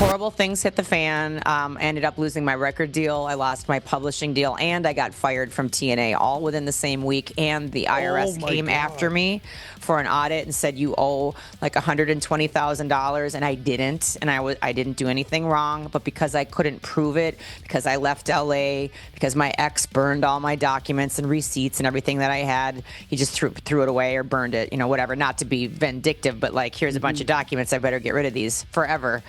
horrible things hit the fan. I ended up losing my record deal. I lost my publishing deal, and I got fired from TNA all within the same week. And the IRS came after me for an audit and said, you owe like $120,000, and I didn't. And I didn't do anything wrong. But because I couldn't prove it, because I left LA, because my ex burned all my documents and receipts and everything that I had, he just threw it away or burned it, whatever. Not to be vindictive, but like, here's a bunch of documents. I better get rid of these forever.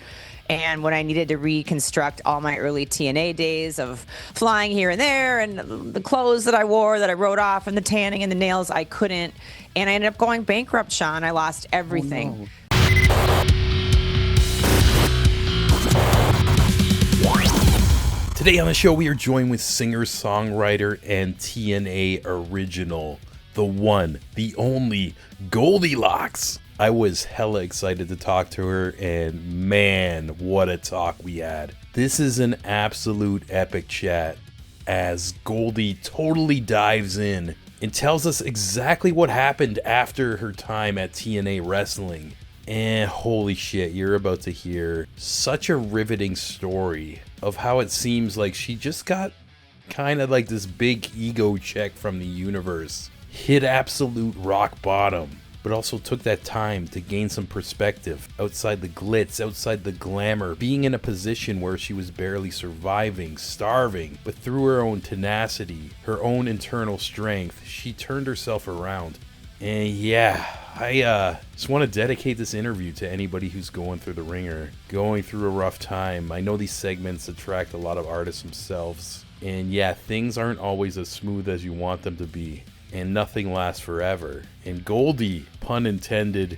And when I needed to reconstruct all my early TNA days of flying here and there and the clothes that I wore that I wrote off and the tanning and the nails, I couldn't. And I ended up going bankrupt, Sean. I lost everything. Today on the show, we are joined with singer, songwriter, and TNA original, the one, the only, Goldilocks. I was hella excited to talk to her, and man, what a talk we had. This is an absolute epic chat as Goldy totally dives in and tells us exactly what happened after her time at TNA Wrestling. And holy shit, you're about to hear such a riveting story of how it seems like she just got kind of like this big ego check from the universe, hit absolute rock bottom, but also took that time to gain some perspective outside the glitz, outside the glamour, being in a position where she was barely surviving, starving, but through her own tenacity, her own internal strength, she turned herself around. And yeah, I just want to dedicate this interview to anybody who's going through the ringer, going through a rough time. I know these segments attract a lot of artists themselves, and yeah, things aren't always as smooth as you want them to be. And nothing lasts forever. And Goldy, pun intended,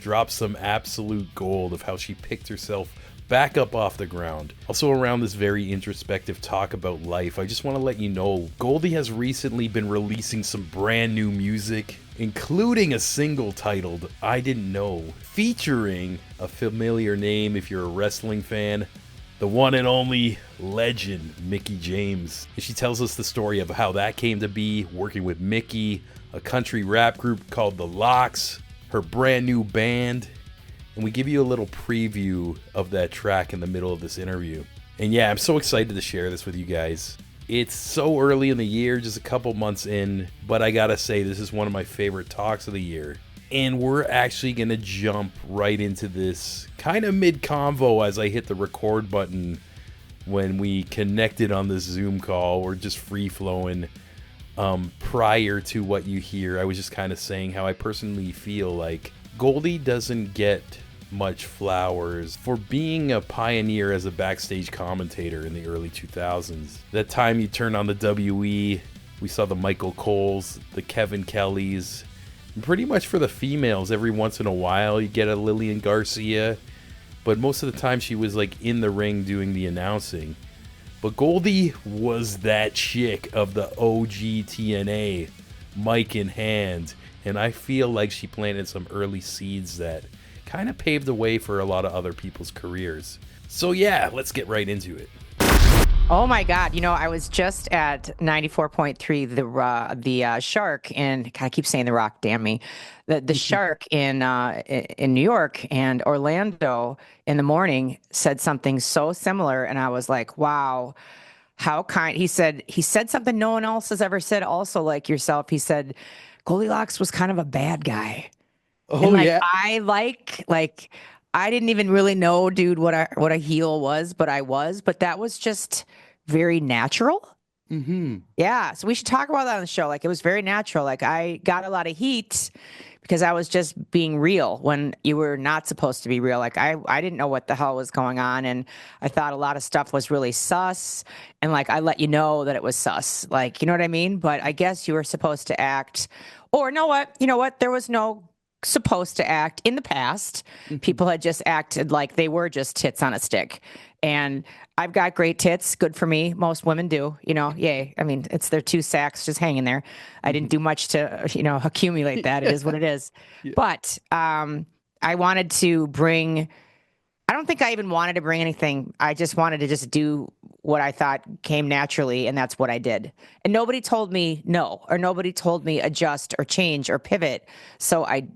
drops some absolute gold of how she picked herself back up off the ground. Also around this very introspective talk about life, I just want to let you know, Goldy has recently been releasing some brand new music, including a single titled I Didn't Know, featuring a familiar name if you're a wrestling fan, the one and only legend, Mickie James. And she tells us the story of how that came to be, working with Mickie, a country rap group called The Locks, her brand new band. And we give you a little preview of that track in the middle of this interview. And yeah, I'm so excited to share this with you guys. It's so early in the year, just a couple months in, but I gotta say, this is one of my favorite talks of the year. And we're actually going to jump right into this kind of mid-convo as I hit the record button when we connected on this Zoom call. We're just free-flowing. Prior to what you hear, I was just kind of saying how I personally feel like Goldy doesn't get much flowers for being a pioneer as a backstage commentator in the early 2000s. That time you turned on the WE, we saw the Michael Coles, the Kevin Kellys. Pretty much for the females, every once in a while you get a Lillian Garcia, but most of the time she was like in the ring doing the announcing. But Goldy was that chick of the OG TNA, mic in hand, and I feel like she planted some early seeds that kind of paved the way for a lot of other people's careers. So yeah, let's get right into it. Oh my God! I was just at 94.3, the Shark in. God, I keep saying the Rock. Damn me, the Shark in New York, and Orlando in the morning said something so similar, and I was like, wow, how kind. He said something no one else has ever said. Also, like yourself, he said Goldilocks was kind of a bad guy. Oh, and yeah. I didn't even really know, dude, what a heel was, but that was just very natural. Mm-hmm. Yeah. So we should talk about that on the show. Like, it was very natural. Like, I got a lot of heat because I was just being real when you were not supposed to be real. Like, I didn't know what the hell was going on. And I thought a lot of stuff was really sus. And like, I let you know that it was sus. Like, you know what I mean? But I guess you were supposed to act, or you know what? There was no supposed to act in the past. People had just acted like they were just tits on a stick. And I've got great tits. Good for me. Most women do, yay. I mean, it's their 2 sacks just hanging there. I didn't do much to, accumulate that. It is what it is. Yeah. But I wanted to bring, I don't think I even wanted to bring anything. I just wanted to just do what I thought came naturally, and that's what I did. And nobody told me no, or nobody told me adjust or change or pivot. So I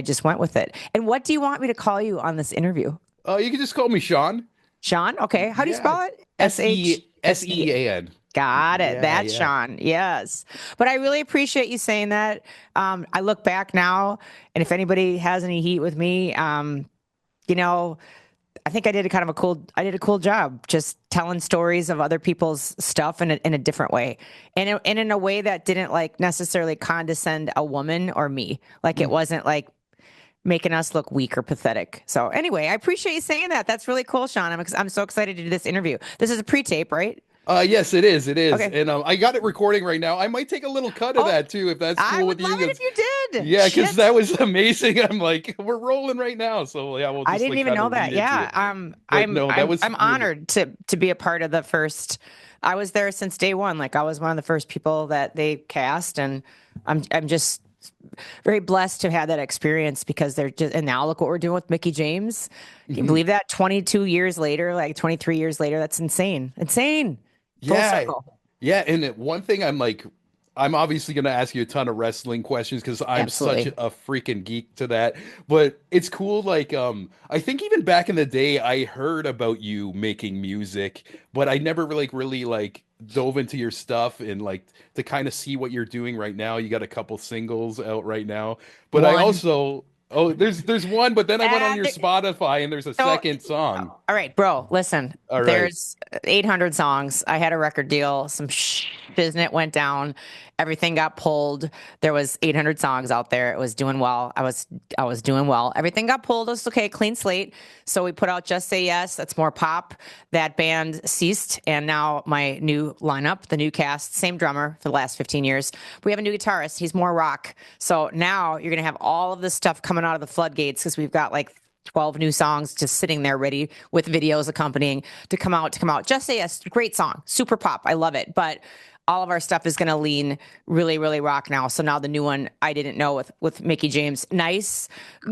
just went with it. And what do you want me to call you on this interview? You can just call me Sean. Sean? Okay. How do you Yeah. spell it? S S-H. E S E A N. Got it. Yeah, That's yeah. Sean. Yes. But I really appreciate you saying that. I look back now, and if anybody has any heat with me, you know, I think I did a cool job just telling stories of other people's stuff in a different way. And in a way that didn't like necessarily condescend a woman or me. Like it Mm. wasn't like making us look weak or pathetic. So anyway, I appreciate you saying that. That's really cool, Sean. I'm so excited to do this interview. This is a pre-tape, right? Yes, it is. It is. Okay. And I got it recording right now. I might take a little cut of Oh, that too, if that's I cool would with love you. it if 'Cause- you did. yeah, because Shit. that was amazing. I'm like, we're rolling right now. So yeah, we'll I just didn't like even kind know of that. lead into Yeah. it. But no, that was I'm really honored to be a part of the first. I was there since day one. Like I was one of the first people that they cast, and I'm just very blessed to have that experience because they're just. And now look what we're doing with Mickie James. Can you Mhm. believe that? 22 years later, like 23 years later, that's insane. Insane. Full Yeah. circle. Yeah, and one thing I'm like, I'm obviously going to ask you a ton of wrestling questions because I'm such a Absolutely. freaking geek to that. But it's cool. Like, I think even back in the day, I heard about you making music, but I never really like dove into your stuff and like to kind of see what you're doing right now. You got a couple singles out right now, but I One. also, oh, there's one, but then I went on your There- Spotify and there's a so second song. all right, bro, listen. All right. There's 800 songs. I had a record deal. Some shiznit went down. Everything got pulled. There was 800 songs out there. It was doing well. I was doing well. Everything got pulled. It was okay, clean slate. So we put out Just Say Yes. That's more pop. That band ceased, and now my new lineup, the new cast, same drummer for the last 15 years. We have a new guitarist. He's more rock. So now you're gonna have all of this stuff coming out of the floodgates because we've got like 12 new songs just sitting there ready with videos accompanying to come out. Just Say Yes, great song, super pop. I love it. But all of our stuff is going to lean really, really rock now. So now the new one I didn't know with Mickie James, nice,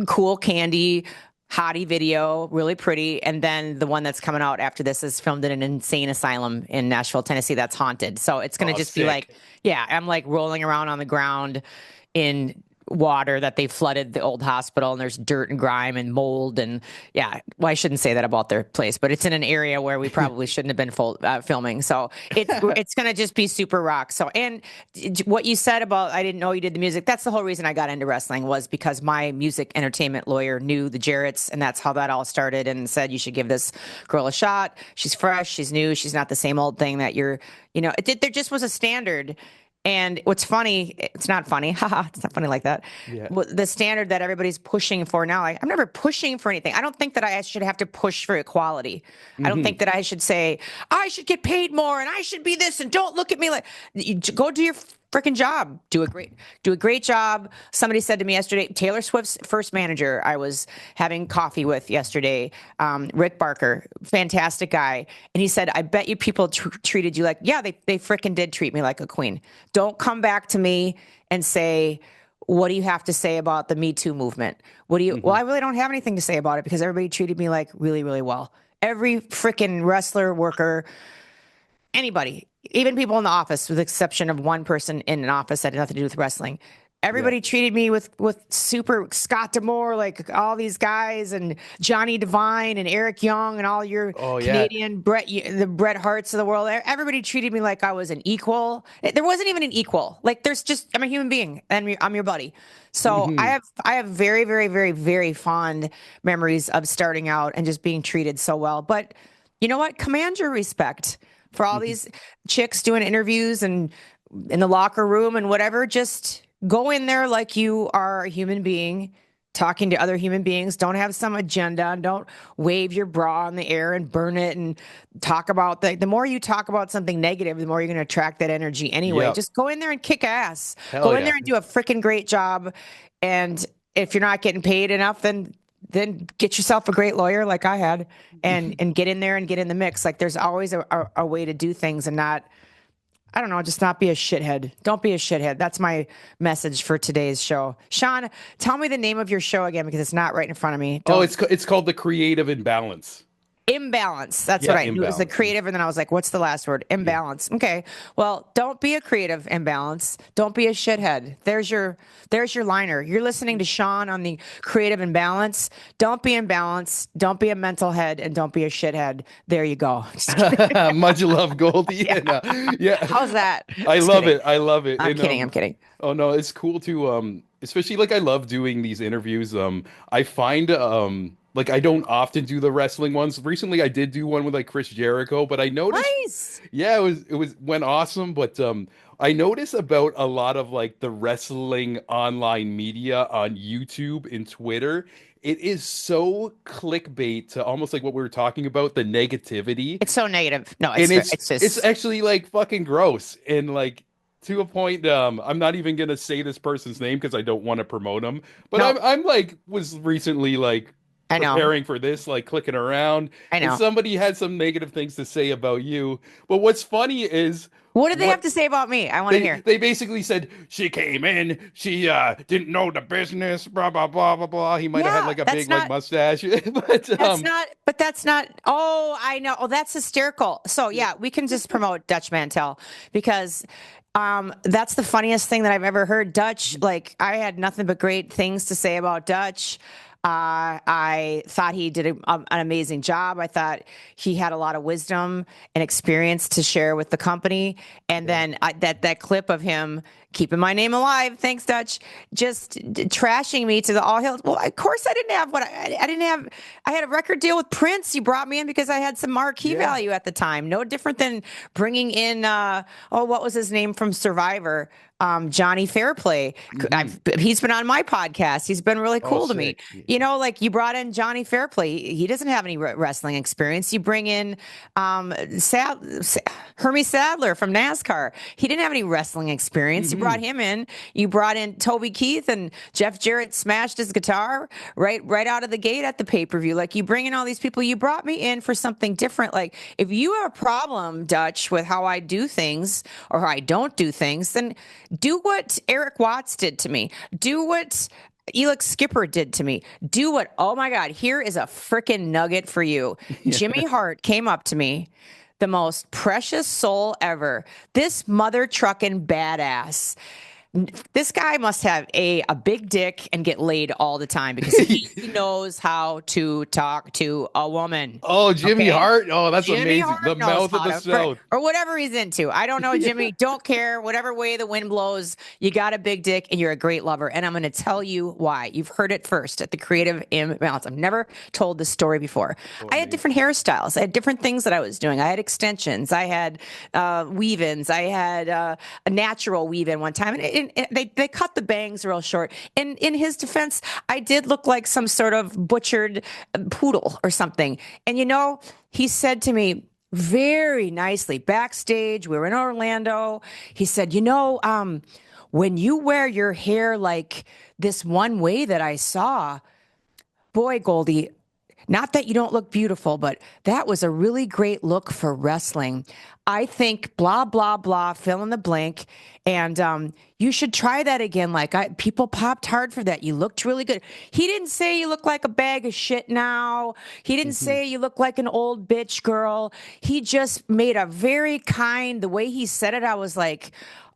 cool candy, hottie video, really pretty. And then the one that's coming out after this is filmed in an insane asylum in Nashville, Tennessee that's haunted. So it's going to Oh, just be like, sick. yeah, I'm like rolling around on the ground in water that they flooded the old hospital, and there's dirt and grime and mold, and yeah, well, I shouldn't say that about their place, but it's in an area where we probably shouldn't have been filming. So it's gonna just be super rock. So, and what you said about I didn't know you did the music, that's the whole reason I got into wrestling, was because my music entertainment lawyer knew the Jarretts, and that's how that all started, and said you should give this girl a shot. She's fresh, she's new, she's not the same old thing that you're, there just was a standard. And what's funny, it's not funny. Haha, it's not funny like that. Yeah. The standard that everybody's pushing for now, I'm never pushing for anything. I don't think that I should have to push for equality. I don't Hmm. think that I should say, I should get paid more and I should be this and don't look at me like, you go do your freaking job. Do a great job. Somebody said to me yesterday, Taylor Swift's first manager, I was having coffee with yesterday, Rick Barker, fantastic guy. And he said, I bet you people treated you like, yeah, they freaking did treat me like a queen. Don't come back to me and say, what do you have to say about the Me Too movement? Well, I really don't have anything to say about it because everybody treated me like really, really well. Every freaking wrestler, worker, anybody, even people in the office, with the exception of one person in an office that had nothing to do with wrestling. Yeah. Everybody treated me with super Scott D'Amore, like all these guys, and Johnny Devine and Eric Young and all your Oh, yeah. Canadian the Bret Harts of the world. Everybody treated me like I was an equal. There wasn't even an equal. Like there's just, I'm a human being and I'm your buddy. So Hmm. I have very, very, very, very fond memories of starting out and just being treated so well. But you know what? Command your respect for all these chicks doing interviews and in the locker room and whatever. Just go in there like you are a human being talking to other human beings. Don't have some agenda, and don't wave your bra in the air and burn it and talk about the more you talk about something negative, the more you're going to attract that energy anyway. Yep. Just go in there and kick ass. Hell Go in yeah. there and do a freaking great job. And if you're not getting paid enough, then get yourself a great lawyer like I had, and get in there and get in the mix. Like there's always a way to do things, and not, I don't know, just not be a shithead. Don't be a shithead. That's my message for today's show. Sean, tell me the name of your show again because it's not right in front of me. Oh, Don't. it's called the Creative Imbalance. Imbalance. That's Yeah, what I knew. It was the imbalance. creative, and then I was like, "What's the last word?" Yeah. Imbalance. Okay. Well, don't be a creative imbalance. Don't be a shithead. There's your liner. You're listening to Sean on the Creative Imbalance. Don't be imbalanced. Don't be a mental head, and don't be a shithead. There you go. Just kidding. Much love, Goldie. Yeah. And yeah, How's that? I Just love kidding. it. I love it. I'm And kidding. I'm kidding. oh no, it's cool to especially like I love doing these interviews. I find like I don't often do the wrestling ones. Recently I did do one with like Chris Jericho, but I noticed Nice. yeah, it was went awesome, but I notice about a lot of like the wrestling online media on YouTube and Twitter. It is so clickbait to almost like what we were talking about, the negativity. It's so negative. No, And it's it's just actually like fucking gross. And like to a point, I'm not even gonna say this person's name because I don't want to promote him. But no. I'm like was recently like I know. preparing for this, like clicking around, I and know. somebody had some negative things to say about you. But what's funny is What did they have what to say about me? I want to they hear. they basically said she came in, she didn't know the business, blah blah blah blah blah. He might have had Yeah, like a big like mustache, but that's not, oh, I know. Oh, that's hysterical. So yeah, we can just promote Dutch Mantell because that's the funniest thing that I've ever heard. Dutch, like I had nothing but great things to say about Dutch. I thought he did an amazing job. I thought he had a lot of wisdom and experience to share with the company. And yeah. then that clip of him keeping my name alive, thanks Dutch, just trashing me to the all hills. Well, of course I didn't have what I didn't have. I had a record deal with Prince. You brought me in because I had some marquee Yeah. value at the time. No different than bringing in what was his name from Survivor? Johnny Fairplay. Hmm. He's been on my podcast. He's been really Oh, cool to me. sick. You know, like you brought in Johnny Fairplay. He doesn't have any wrestling experience. You bring in Hermie Sadler from NASCAR. He didn't have any wrestling experience. You brought Hmm. him in. You brought in Toby Keith, and Jeff Jarrett smashed his guitar right out of the gate at the pay-per-view. Like you bring in all these people. You brought me in for something different. Like if you have a problem, Dutch, with how I do things or how I don't do things, then do what Eric Watts did to me. Do what Elix Skipper did to me. Do what, oh my God, here is a freaking nugget for you. Yeah. Jimmy Hart came up to me, the most precious soul ever. This mother trucking badass. This guy must have a big dick and get laid all the time because he knows how to talk to a woman. Oh, Jimmy Okay. Hart. Oh, that's Jimmy amazing. The Hart knows mouth of how the to, South. or whatever he's into. I don't know, Jimmy. Don't care. Whatever way the wind blows, you got a big dick and you're a great lover. And I'm going to tell you why. You've heard it first at the Creative Imbalance. I've never told this story before. Oh, I had amazing. different hairstyles. I had different things that I was doing. I had extensions. I had weave-ins. I had a natural weave-in one time. And they cut the bangs real short. And in his defense, I did look like some sort of butchered poodle or something. And you know, he said to me very nicely backstage, we were in Orlando. He said, when you wear your hair like this one way that I saw, boy, Goldie, not that you don't look beautiful, but that was a really great look for wrestling. I think blah, blah, blah, fill in the blank. And you should try that again. People popped hard for that. You looked really good. He didn't say you look like a bag of shit now. He didn't Mhm. say you look like an old bitch girl. He just made a very kind, the way he said it, I was like,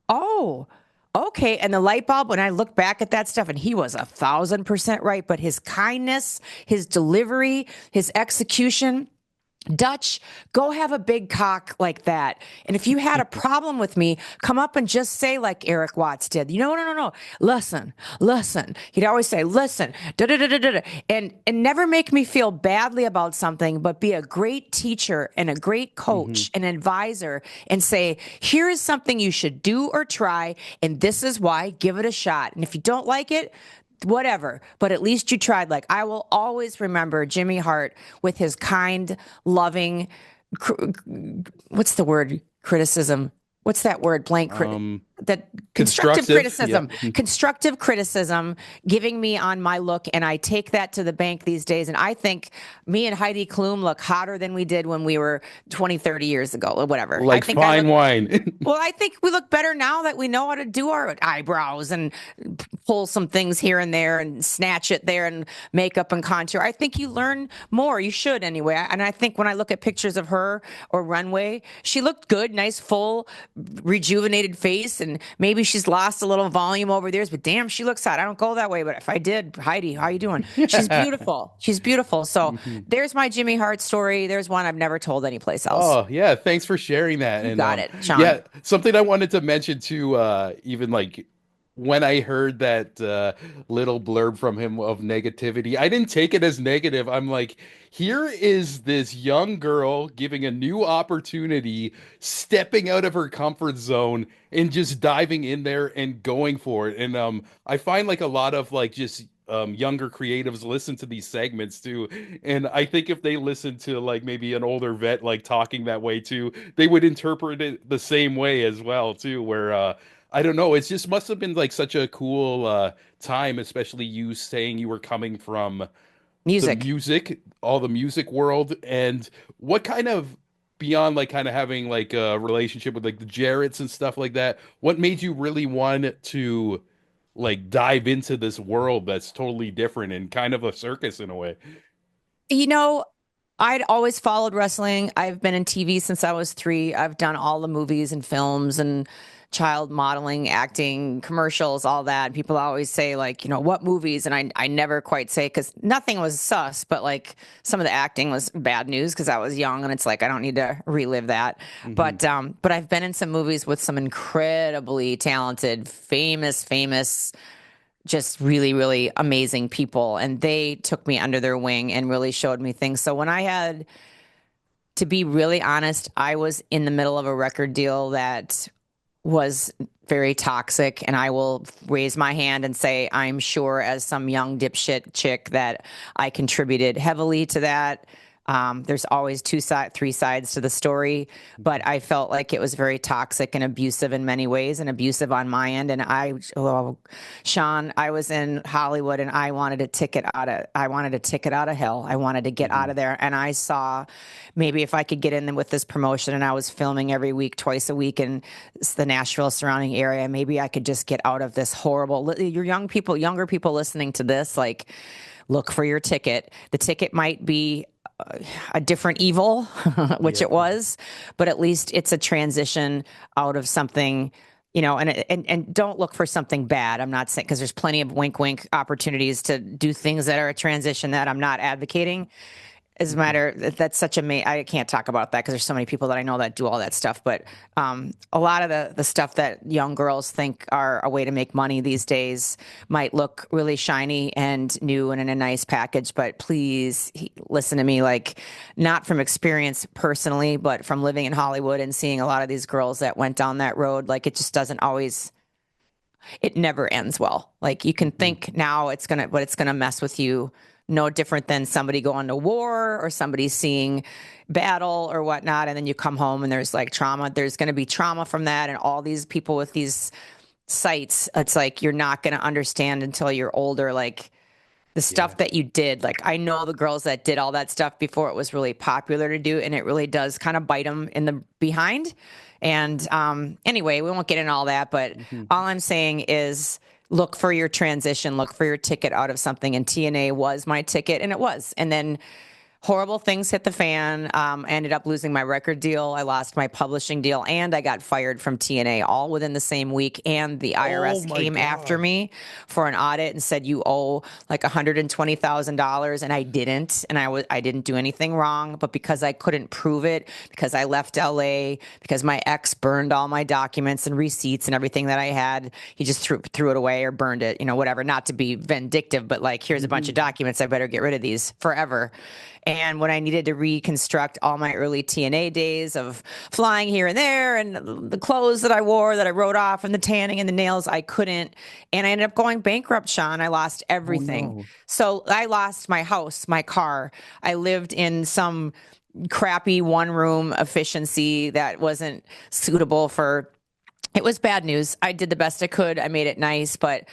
oh, okay. And the light bulb, when I look back at that stuff, and he was 1,000% right, but his kindness, his delivery, his execution, Dutch, go have a big cock like that. And if you had a problem with me, come up and just say like Eric Watts did. No. Listen. He'd always say, listen, da da da da da, and never make me feel badly about something, but be a great teacher and a great coach and advisor, and say, here is something you should do or try, and this is why. Give it a shot. And if you don't like it, whatever, but at least you tried. Like I will always remember Jimmy Hart with his kind, loving, what's the word? Criticism. What's that word? Blank. that Constructive. Yeah. constructive criticism, giving me on my look, and I take that to the bank these days. And I think me and Heidi Klum look hotter than we did when we were 20, 30 years ago, or whatever. I Like think I fine look wine. well, I think we look better now that we know how to do our eyebrows and pull some things here and there and snatch it there and makeup and contour. I think you learn more. You should anyway. And I think when I look at pictures of her or Runway, she looked good, nice, full, rejuvenated face. And maybe she's lost a little volume over the years, but damn, she looks hot. I don't go that way, but if I did, Heidi, how you doing? She's beautiful. She's beautiful. So there's my Jimmy Hart story. There's one I've never told anyplace else. Oh yeah, thanks for sharing that. You And got it, Sean. yeah, something I wanted to mention too, even like when I heard that little blurb from him of negativity, I didn't take it as negative. I'm like, here is this young girl giving a new opportunity, stepping out of her comfort zone and just diving in there and going for it. And I find like a lot of like just younger creatives listen to these segments too. And I think if they listen to like maybe an older vet like talking that way too, they would interpret it the same way as well too, where I don't know, it just must have been like such a cool time, especially you saying you were coming from the Music. music, all the music world, and what kind of beyond like kind of having like a relationship with like the Jarrets and stuff like that, what made you really want to like dive into this world that's totally different and kind of a circus in a way? You know, I'd always followed wrestling. I've been in TV since I was 3. I've done all the movies and films and child modeling, acting, commercials, all that. People always say, like, what movies? And I never quite say, because nothing was sus, but like some of the acting was bad news because I was young, and it's like I don't need to relive that. But I've been in some movies with some incredibly talented, famous, just really, really amazing people. And they took me under their wing and really showed me things. So when I had to be really honest, I was in the middle of a record deal that was very toxic. And I will raise my hand and say, I'm sure as some young dipshit chick that I contributed heavily to that. There's always 3 sides to the story, but I felt like it was very toxic and abusive in many ways, and abusive on my end. And Sean, I was in Hollywood, and I wanted a ticket out of hell. I wanted to get out of there. And I saw maybe if I could get in with this promotion, and I was filming every week, twice a week in the Nashville surrounding area, maybe I could just get out of this horrible. Younger people listening to this, like, look for your ticket. The ticket might be a different evil, which it was, but at least it's a transition out of something, and don't look for something bad. I'm not saying, because there's plenty of wink opportunities to do things that are a transition that I'm not advocating. As a matter, that's such I can't talk about that because there's so many people that I know that do all that stuff. But a lot of the stuff that young girls think are a way to make money these days might look really shiny and new and in a nice package. But please listen to me, like, not from experience personally, but from living in Hollywood and seeing a lot of these girls that went down that road. Like, it just doesn't always. It never ends well. Like, you can think now it's gonna mess with you. No different than somebody going to war or somebody seeing battle or whatnot. And then you come home and there's like trauma. There's going to be trauma from that. And all these people with these sites, it's like, you're not going to understand until you're older, like the stuff that you did. Like, I know the girls that did all that stuff before it was really popular to do. And it really does kind of bite them in the behind. And anyway, we won't get into all that, but all I'm saying is, look for your transition, look for your ticket out of something. And TNA was my ticket, and it was. And then horrible things hit the fan. I ended up losing my record deal. I lost my publishing deal, and I got fired from TNA all within the same week. And the IRS came after me for an audit and said, you owe like $120,000. And I didn't. And I didn't do anything wrong. But because I couldn't prove it, because I left LA, because my ex burned all my documents and receipts and everything that I had, he just threw it away or burned it, whatever. Not to be vindictive, but like, here's a bunch of documents. I better get rid of these forever. And when I needed to reconstruct all my early TNA days of flying here and there and the clothes that I wore that I wrote off and the tanning and the nails, I couldn't. And I ended up going bankrupt, Sean. I lost everything. Oh, no. So I lost my house, my car. I lived in some crappy one-room efficiency that wasn't suitable for It was bad news. I did the best I could. I made it nice, but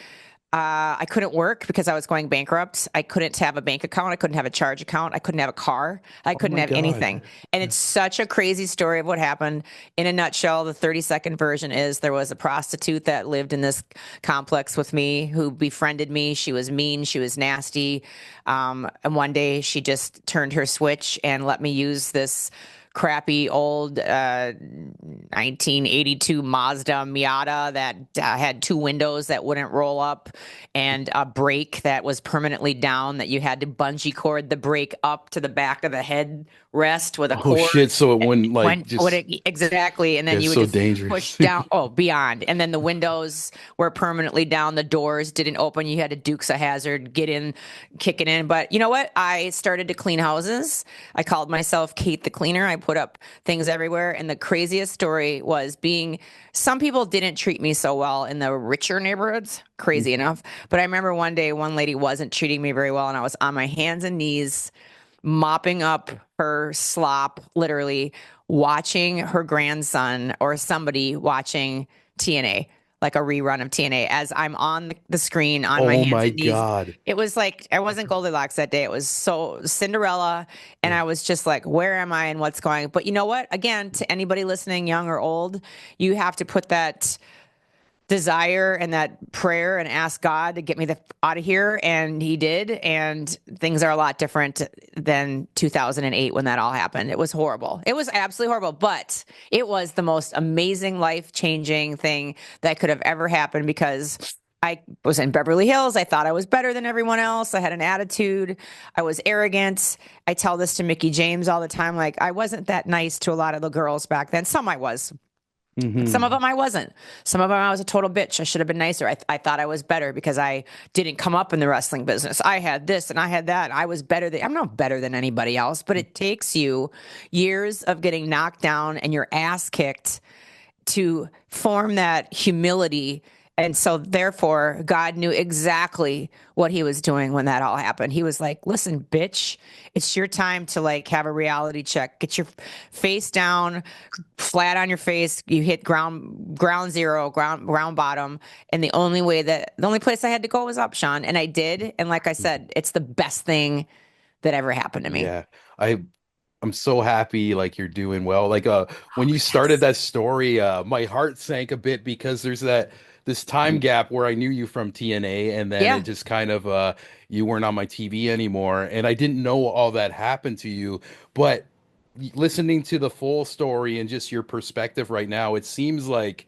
I couldn't work because I was going bankrupt. I couldn't have a bank account. I couldn't have a charge account. I couldn't have a car. I Oh couldn't my have God. anything. And it's such a crazy story of what happened. In a nutshell, the 30-second version is there was a prostitute that lived in this complex with me who befriended me. She was mean. She was nasty. And one day she just turned her switch and let me use this crappy old 1982 Mazda Miata that had two windows that wouldn't roll up and a brake that was permanently down that you had to bungee cord the brake up to the back of the head rest with a Oh cord. shit! So it wouldn't like When would just it exactly, and then get you would so just dangerous. push down. Oh, beyond, and then the windows were permanently down. The doors didn't open. You had to Dukes a Hazard, get in, kick it in. But you know what? I started to clean houses. I called myself Kate the Cleaner. I put up things everywhere, and the craziest story was being. Some people didn't treat me so well in the richer neighborhoods. Crazy enough, but I remember one day one lady wasn't treating me very well, and I was on my hands and knees mopping up her slop, literally watching her grandson or somebody watching TNA, like a rerun of TNA, as I'm on the screen on my Oh hands my and knees. God. It was like I wasn't Goldilocks that day. It was so Cinderella, and Yeah. I was just like, "Where am I and what's going?" But you know what? Again, to anybody listening, young or old, you have to put that desire and that prayer and ask God to get me out of here. And he did. And things are a lot different than 2008 when that all happened. It was horrible. It was absolutely horrible, but it was the most amazing, life-changing thing that could have ever happened because I was in Beverly Hills. I thought I was better than everyone else. I had an attitude. I was arrogant. I tell this to Mickie James all the time. Like, I wasn't that nice to a lot of the girls back then. Some I was. Some of them I wasn't. Some of them I was a total bitch. I should have been nicer. I thought I was better because I didn't come up in the wrestling business. I had this and I had that. I was better than, I'm not better than anybody else, but it takes you years of getting knocked down and your ass kicked to form that humility. And so therefore God knew exactly what he was doing when that all happened. He was like, listen, bitch, it's your time to like have a reality check. Get your face down, flat on your face. You hit ground zero, ground bottom. And the only place I had to go was up, Sean. And I did. And like I said, it's the best thing that ever happened to me. Yeah. I I'm so happy like you're doing well. Like when you started Yes. that story, my heart sank a bit because there's this time gap where I knew you from TNA and then it Yeah, just kind of you weren't on my TV anymore and I didn't know all that happened to you. But listening to the full story and just your perspective right now, it seems like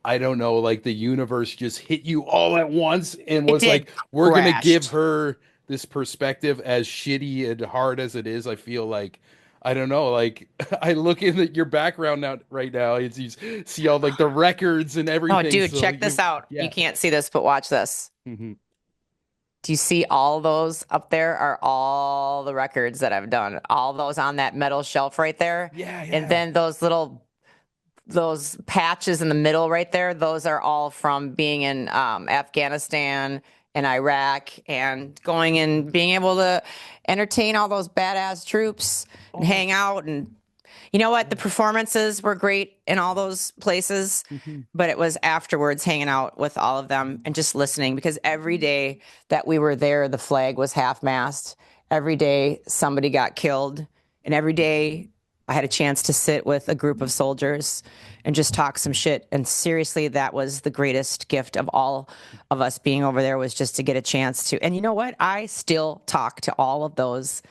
I don't know, like the universe just hit you all at once and it was did. like, we're gonna give Crashed. her this perspective as shitty and hard as it is. I feel like I don't know, like I look in your background now right now, it's you see all like the records and Oh, everything. dude, So check this you out. You yeah. can't see this, but watch this. Hmm. Do you see all those up there are all the records that I've done? All those on that metal shelf right there. Yeah, And yeah. then those patches in the middle right there, those are all from being in Afghanistan and Iraq and going and being able to entertain all those badass troops and Oh, hang out. And you know what? The performances were great in all those places, mhm. but it was afterwards hanging out with all of them and just listening because every day that we were there, the flag was half mast. Every day somebody got killed, and every day I had a chance to sit with a group of soldiers and just talk some shit. And seriously, that was the greatest gift of all of us being over there was just to get a chance to. And you know what? I still talk to all of those.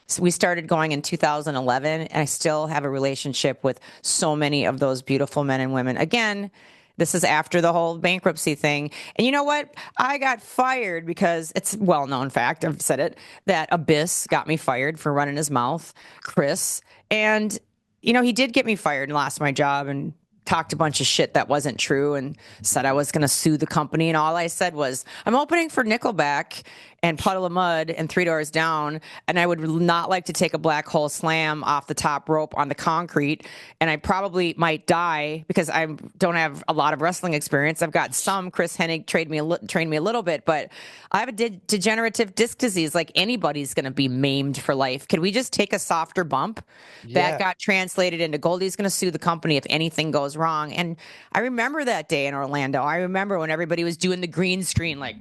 So we started going in 2011, and I still have a relationship with so many of those beautiful men and women. Again, this is after the whole bankruptcy thing. And you know what? I got fired because it's a well-known fact, I've said it, that Abyss got me fired for running his mouth, Chris. And, you know, he did get me fired and lost my job and talked a bunch of shit that wasn't true and said I was going to sue the company. And all I said was, I'm opening for Nickelback and Puddle of Mud and Three Doors Down. And I would not like to take a black hole slam off the top rope on the concrete. And I probably might die because I don't have a lot of wrestling experience. I've got some. Chris Hennig trained me a little bit, but I have a degenerative disc disease. Like anybody's going to be maimed for life. Could we just take a softer bump? Yeah. That got translated into Goldy's going to sue the company if anything goes wrong. And I remember that day in Orlando. I remember when everybody was doing the green screen, like,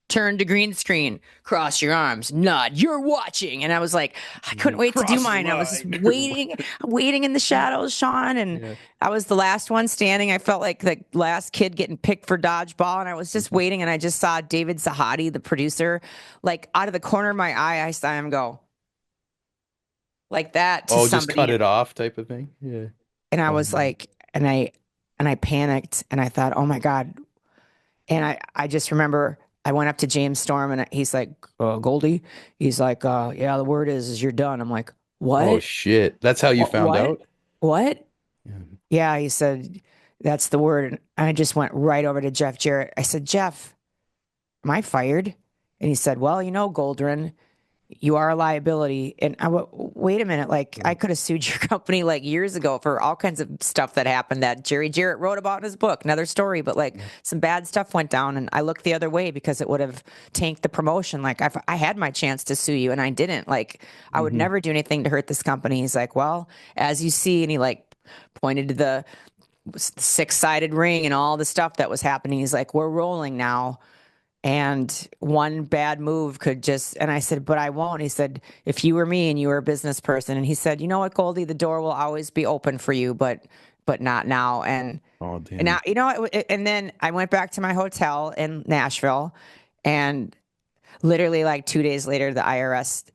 turn to green screen, cross your arms, nod, you're watching. And I was like, I couldn't wait to do mine. I was just waiting in the shadows, Sean. And I was the last one standing. I felt like the last kid getting picked for dodgeball. And I was just waiting. And I just saw David Zahadi, the producer, like out of the corner of my eye, I saw him go like that to somebody. Just cut it off type of thing. Yeah. And I was like, and I panicked and I thought, oh my God. And I just remember I went up to James Storm and he's like, Goldy. He's like, yeah, the word is you're done. I'm like, what? Oh shit. That's how you found out? What? Yeah, he said, that's the word. And I just went right over to Jeff Jarrett. I said, Jeff, am I fired? And he said, well, Goldrin, you are a liability. And I went, wait a minute. Like, I could have sued your company like years ago for all kinds of stuff that happened that Jerry Jarrett wrote about in his book, another story, but like some bad stuff went down and I looked the other way because it would have tanked the promotion. Like I had my chance to sue you and I didn't. Like I would never do anything to hurt this company. He's like, well, as you see, and he like pointed to the 6-sided ring and all the stuff that was happening. He's like, we're rolling now. And one bad move could just, and I said, but I won't. He said, if you were me and you were a business person, and he said, you know what, Goldy, the door will always be open for you, but not now. And, and now, and then I went back to my hotel in Nashville and literally like 2 days later, the IRS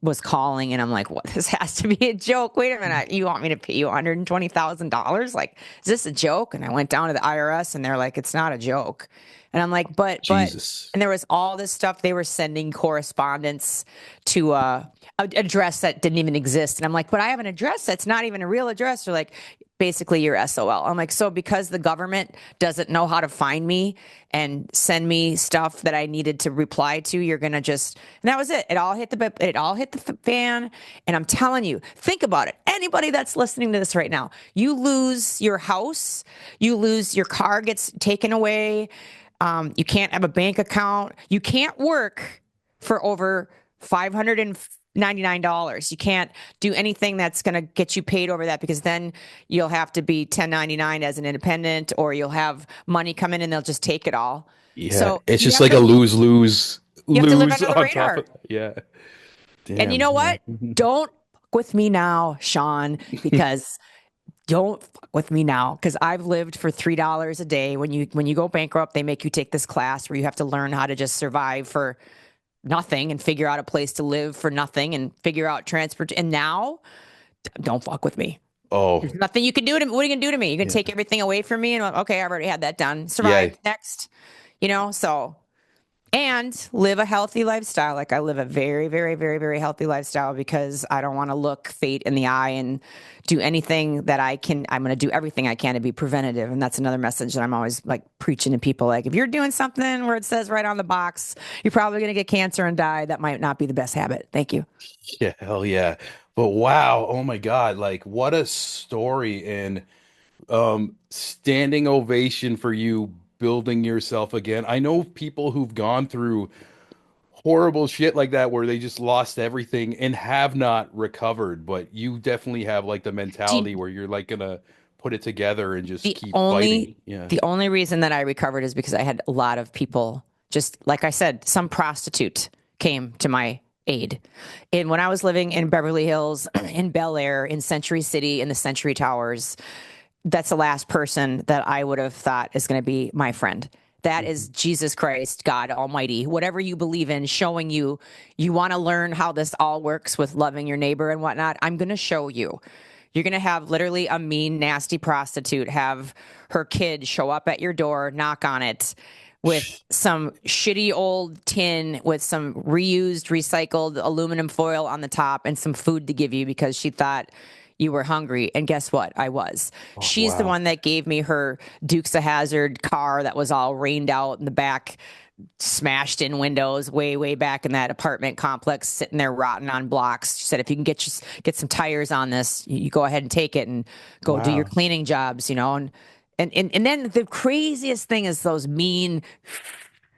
was calling and I'm like, what? This has to be a joke. Wait a minute. You want me to pay you $120,000? Like, is this a joke? And I went down to the IRS and they're like, it's not a joke. And I'm like, but, and there was all this stuff. They were sending correspondence to an address that didn't even exist. And I'm like, but I have an address that's not even a real address. They're like, basically you're SOL. I'm like, so because the government doesn't know how to find me and send me stuff that I needed to reply to, you're going to just, and that was it. It all hit the fan. And I'm telling you, think about it. Anybody that's listening to this right now, you lose your house, you lose your car gets taken away. You can't have a bank account. You can't work for over $599. You can't do anything that's going to get you paid over that because then you'll have to be 1099 as an independent or you'll have money come in and they'll just take it all. Yeah, so it's just like a lose-lose. You have to live under the radar. Yeah. Damn, and you know what? Don't fuck with me now, Sean, because don't fuck with me now because I've lived for $3 a day. When you go bankrupt, they make you take this class where you have to learn how to just survive for nothing and figure out a place to live for nothing and figure out transport. And now, don't fuck with me. Oh, there's nothing you can do to me. What are you gonna do to me? You can take everything away from me, and okay, I've already had that done. Survive next, so. And live a healthy lifestyle. Like I live a very, very, very, very healthy lifestyle because I don't want to look fate in the eye and do anything that I can. I'm going to do everything I can to be preventative. And that's another message that I'm always like preaching to people. Like if you're doing something where it says right on the box, you're probably going to get cancer and die. That might not be the best habit. Thank you. Yeah, hell yeah. But wow, oh my God, like what a story and standing ovation for you building yourself again. I know people who've gone through horrible shit like that where they just lost everything and have not recovered, but you definitely have like the mentality where you're like gonna put it together and just keep fighting. Yeah. The only reason that I recovered is because I had a lot of people, just like I said, some prostitute came to my aid. And when I was living in Beverly Hills, in Bel Air, in Century City, in the Century Towers, that's the last person that I would have thought is going to be my friend. That is Jesus Christ, God Almighty, whatever you believe in, showing you want to learn how this all works with loving your neighbor and whatnot. I'm going to show you. You're going to have literally a mean, nasty prostitute have her kid show up at your door, knock on it with some shitty old tin with some reused, recycled aluminum foil on the top and some food to give you because she thought you were hungry. And guess what? I was. She's the one that gave me her Dukes of Hazzard car that was all rained out in the back smashed in windows way back in that apartment complex, sitting there rotting on blocks. She said, if you can get some tires on this, you go ahead and take it and go do your cleaning jobs, you know. And then the craziest thing is those mean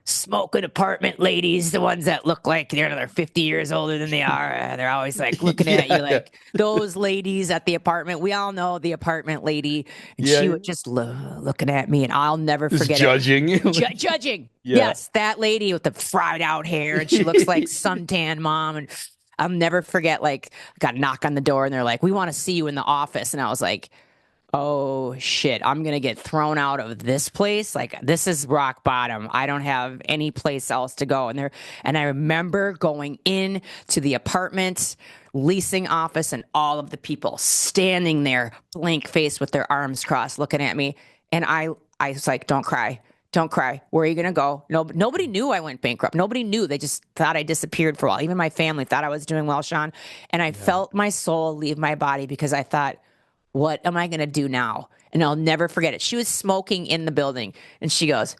smoking apartment ladies, the ones that look like they're 50 years older than they are. They're always like looking at you like those ladies at the apartment. We all know the apartment lady, and she would just looking at me, and I'll never forget judging. it. Judging. Yes, that lady with the fried out hair, and she looks like suntan mom. And I'll never forget, like, I got a knock on the door, and they're like, we want to see you in the office. And I was like, oh shit, I'm going to get thrown out of this place. Like, this is rock bottom. I don't have any place else to go. And I remember going in to the apartment leasing office and all of the people standing there blank faced with their arms crossed looking at me. And I was like, don't cry. Don't cry. Where are you going to go? Nobody knew I went bankrupt. Nobody knew. They just thought I disappeared for a while. Even my family thought I was doing well, Sean. And I felt my soul leave my body because I thought, what am I going to do now? And I'll never forget it. She was smoking in the building, and she goes,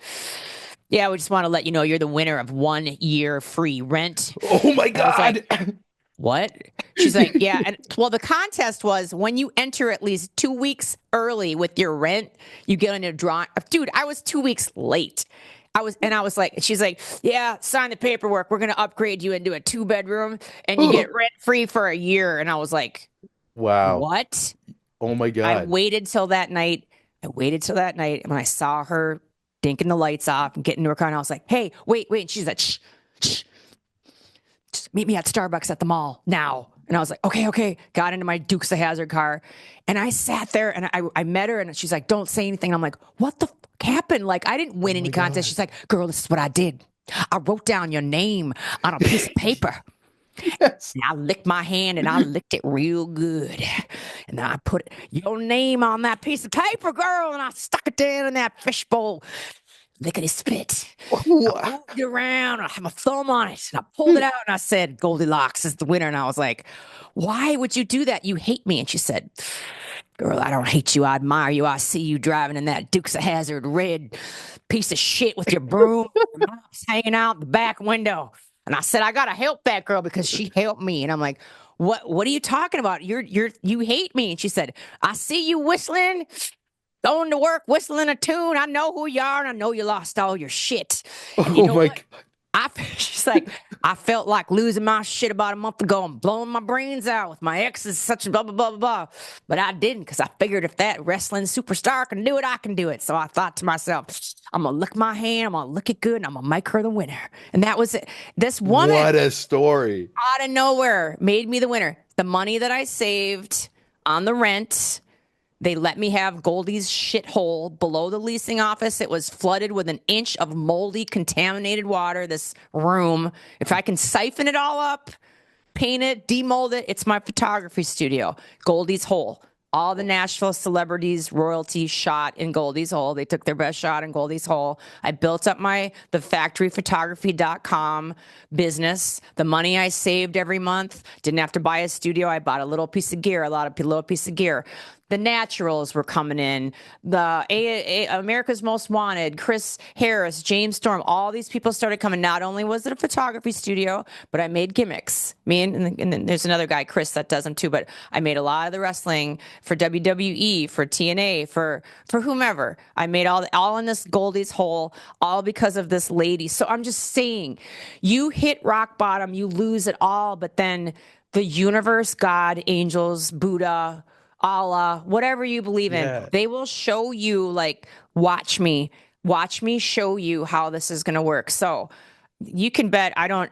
yeah, we just want to let you know you're the winner of 1 year free rent. Oh, my God. Like, what? She's like, yeah. And well, the contest was when you enter at least 2 weeks early with your rent, you get into a drawing. Dude, I was 2 weeks late. I was like, she's like, yeah, sign the paperwork. We're going to upgrade you into a 2-bedroom and you get rent free for a year. And I was like, wow. What? Oh my God. I waited till that night. And when I saw her dinking the lights off and getting into her car, and I was like, hey, wait. And she's like, shh. Just meet me at Starbucks at the mall now. And I was like, okay. Got into my Dukes of Hazzard car. And I sat there and I met her and she's like, don't say anything. And I'm like, what the fuck happened? Like, I didn't win any contest. She's like, girl, this is what I did. I wrote down your name on a piece of paper. Yes. And I licked my hand and I licked it real good. And then I put your name on that piece of paper, girl, and I stuck it down in that fishbowl. Lickety spit. I moved it around. I had my thumb on it. And I pulled it out and I said, Goldilocks is the winner. And I was like, why would you do that? You hate me. And she said, girl, I don't hate you. I admire you. I see you driving in that Dukes of Hazzard red piece of shit with your broom. Your mom's hanging out the back window. And I said, I got to help that girl because she helped me. And I'm like, what are you talking about? You hate me. And she said, I see you whistling, going to work, whistling a tune. I know who you are. And I know you lost all your shit. And you know what? She's like, I felt like losing my shit about a month ago and blowing my brains out with my exes, such and blah, blah, blah, blah, blah. But I didn't because I figured if that wrestling superstar can do it, I can do it. So I thought to myself, I'm going to lick my hand, I'm going to lick it good, and I'm going to make her the winner. And that was it. This woman, what a story. Out of nowhere, made me the winner. The money that I saved on the rent, they let me have Goldy's shithole below the leasing office. It was flooded with an inch of moldy, contaminated water, this room. If I can siphon it all up, paint it, demold it, it's my photography studio. Goldy's hole. All the Nashville celebrities, royalty shot in Goldy's hole. They took their best shot in Goldy's hole. I built up the factoryphotography.com business. The money I saved every month, didn't have to buy a studio. I bought a little piece of gear, little piece of gear. The Naturals were coming in. The America's Most Wanted, Chris Harris, James Storm, all these people started coming. Not only was it a photography studio, but I made gimmicks. And then there's another guy, Chris, that does them too. But I made a lot of the wrestling for WWE, for TNA, for whomever. I made all in this Goldy's hole, all because of this lady. So I'm just saying, you hit rock bottom, you lose it all, but then the universe, God, angels, Buddha, Allah, whatever you believe in, they will show you, like, watch me show you how this is going to work. So you can bet I don't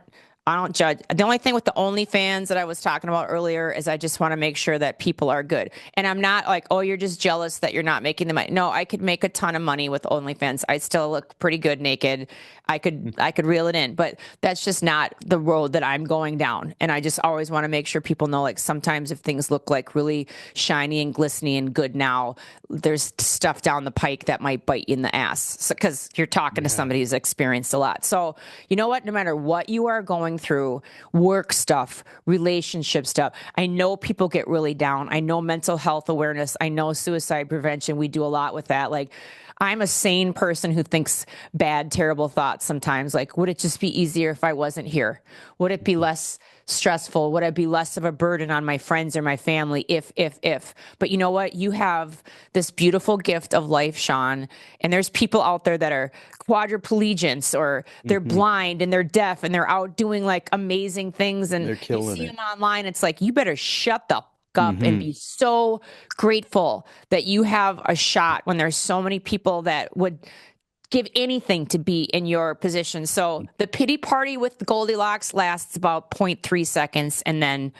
judge. The only thing with the OnlyFans that I was talking about earlier is I just want to make sure that people are good. And I'm not like, oh, you're just jealous that you're not making the money. No, I could make a ton of money with OnlyFans. I still look pretty good naked. I could reel it in, but that's just not the road that I'm going down. And I just always want to make sure people know, like, sometimes if things look like really shiny and glistening and good now, there's stuff down the pike that might bite you in the ass because you're talking to somebody who's experienced a lot. So you know what? No matter what you are going going through work stuff, relationship stuff. I know people get really down. I know mental health awareness. I know suicide prevention. We do a lot with that. Like, I'm a sane person who thinks bad, terrible thoughts sometimes. Like, would it just be easier if I wasn't here? Would it be less stressful? Would I be less of a burden on my friends or my family if? But you know what? You have this beautiful gift of life, Sean, and there's people out there that are quadriplegics or they're blind and they're deaf and they're out doing like amazing things, and They're you killing see it. them online. It's like, you better shut the up and be so grateful that you have a shot when there's so many people that would give anything to be in your position. So the pity party with the Goldilocks lasts about 0.3 seconds, and then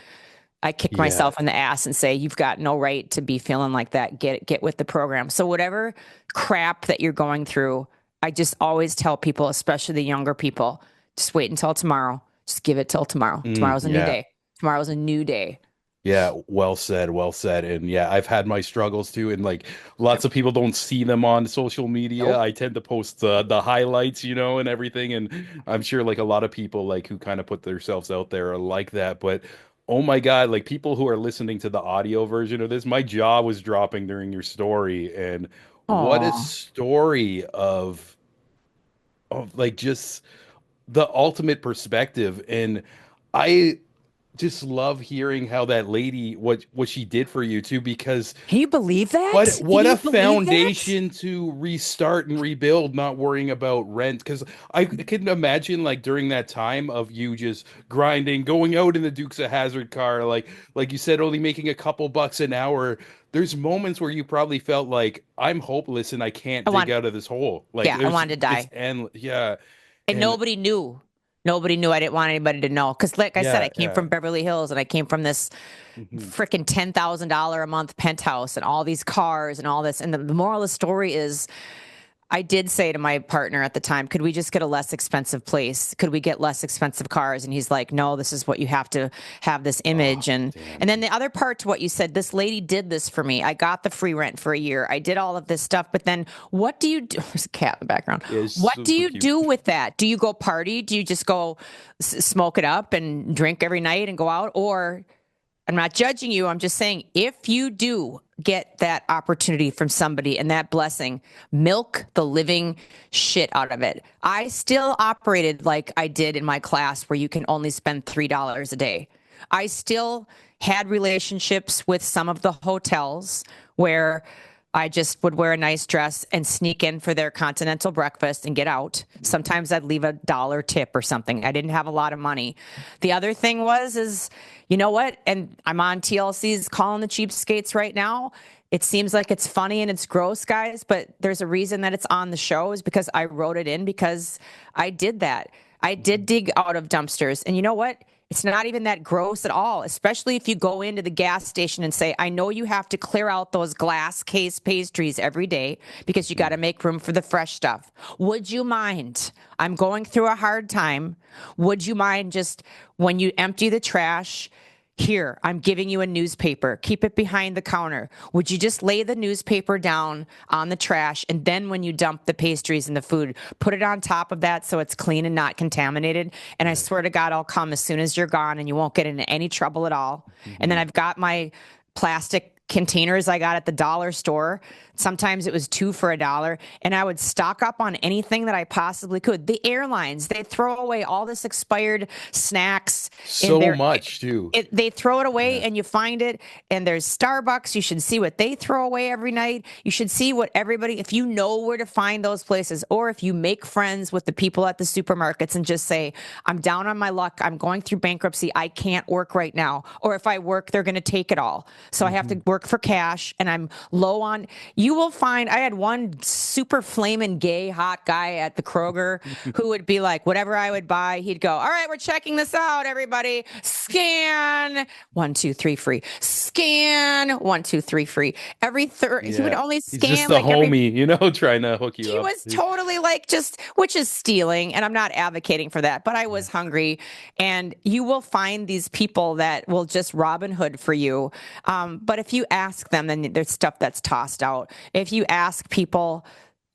I kick myself in the ass and say, you've got no right to be feeling like that. Get with the program. So whatever crap that you're going through, I just always tell people, especially the younger people, just wait until tomorrow. Just give it till tomorrow. Tomorrow's a new day. Tomorrow's a new day. Yeah, well said, well said. And yeah, I've had my struggles too. And like lots of people don't see them on social media. Nope. I tend to post the highlights, and everything. And I'm sure like a lot of people like who kind of put themselves out there are like that. But oh my God, like people who are listening to the audio version of this, my jaw was dropping during your story. And what a Aw. story of like just the ultimate perspective. And I just love hearing how that lady what she did for you too, because Can you believe what that? Can what you a believe that? foundation to restart and rebuild, not worrying about rent. Because I can imagine like during that time of you just grinding, going out in the Dukes of Hazzard car, like you said, only making a couple bucks an hour. There's moments where you probably felt like I'm hopeless and I can't I dig want, out of this hole. Like yeah, I there's wanted to it's die. endless. Yeah. And And nobody knew. Nobody knew. I didn't want anybody to know. Because, like I said, I yeah, came yeah. from Beverly Hills and I came from this Hmm. freaking $10,000 a month penthouse and all these cars and all this. And the moral of the story is, I did say to my partner at the time, could we just get a less expensive place? Could we get less expensive cars? And he's like, no, this is what you have to have, this Oh, image. And damn. then the other part to what you said, this lady did this for me. I got the free rent for a year. I did all of this stuff. But then what do you do? There's a cat in the background. It's What do super you cute. do with that? Do you go party? Do you just go smoke it up and drink every night and go out? Or, I'm not judging you. I'm just saying, if you do get that opportunity from somebody and that blessing, milk the living shit out of it. I still operated like I did in my class where you can only spend $3 a day. I still had relationships with some of the hotels where I just would wear a nice dress and sneak in for their continental breakfast and get out. Sometimes I'd leave $1 tip or something. I didn't have a lot of money. The other thing is, you know what? And I'm on TLC's Calling the Cheapskates right now. It seems like it's funny and it's gross, guys, but there's a reason that it's on the show, is because I wrote it in, because I did that. I did dig out of dumpsters. And you know what? It's not even that gross at all, especially if you go into the gas station and say, I know you have to clear out those glass case pastries every day because you got to make room for the fresh stuff. Would you mind? I'm going through a hard time. Would you mind just, when you empty the trash, here, I'm giving you a newspaper. Keep it behind the counter. Would you just lay the newspaper down on the trash, and then when you dump the pastries and the food, put it on top of that so it's clean and not contaminated? And I swear to God, I'll come as soon as you're gone and you won't get into any trouble at all. And then I've got my plastic containers I got at the dollar store. Sometimes it was 2 for $1, and I would stock up on anything that I possibly could. The airlines, they throw away all this expired snacks in So their, much too. they throw it away, Yeah. and you find it. And there's Starbucks. You should see what they throw away every night. You should see what everybody, if you know where to find those places, or if you make friends with the people at the supermarkets and just say, I'm down on my luck. I'm going through bankruptcy. I can't work right now. Or if I work, they're going to take it all. So I have to work for cash, and I'm low on. You will find, I had one super flaming gay hot guy at the Kroger who would be like, whatever I would buy, he'd go, all right, we're checking this out, everybody. Scan 1, 2, 3 free. Scan 1, 2, 3 free. Every third, he would Yeah. only He's just scan a like every. homie, trying to hook you He up. was totally like, just, which is stealing. And I'm not advocating for that, but I was hungry. And you will find these people that will just Robin Hood for you. But if you ask them, then there's stuff that's tossed out. If you ask people,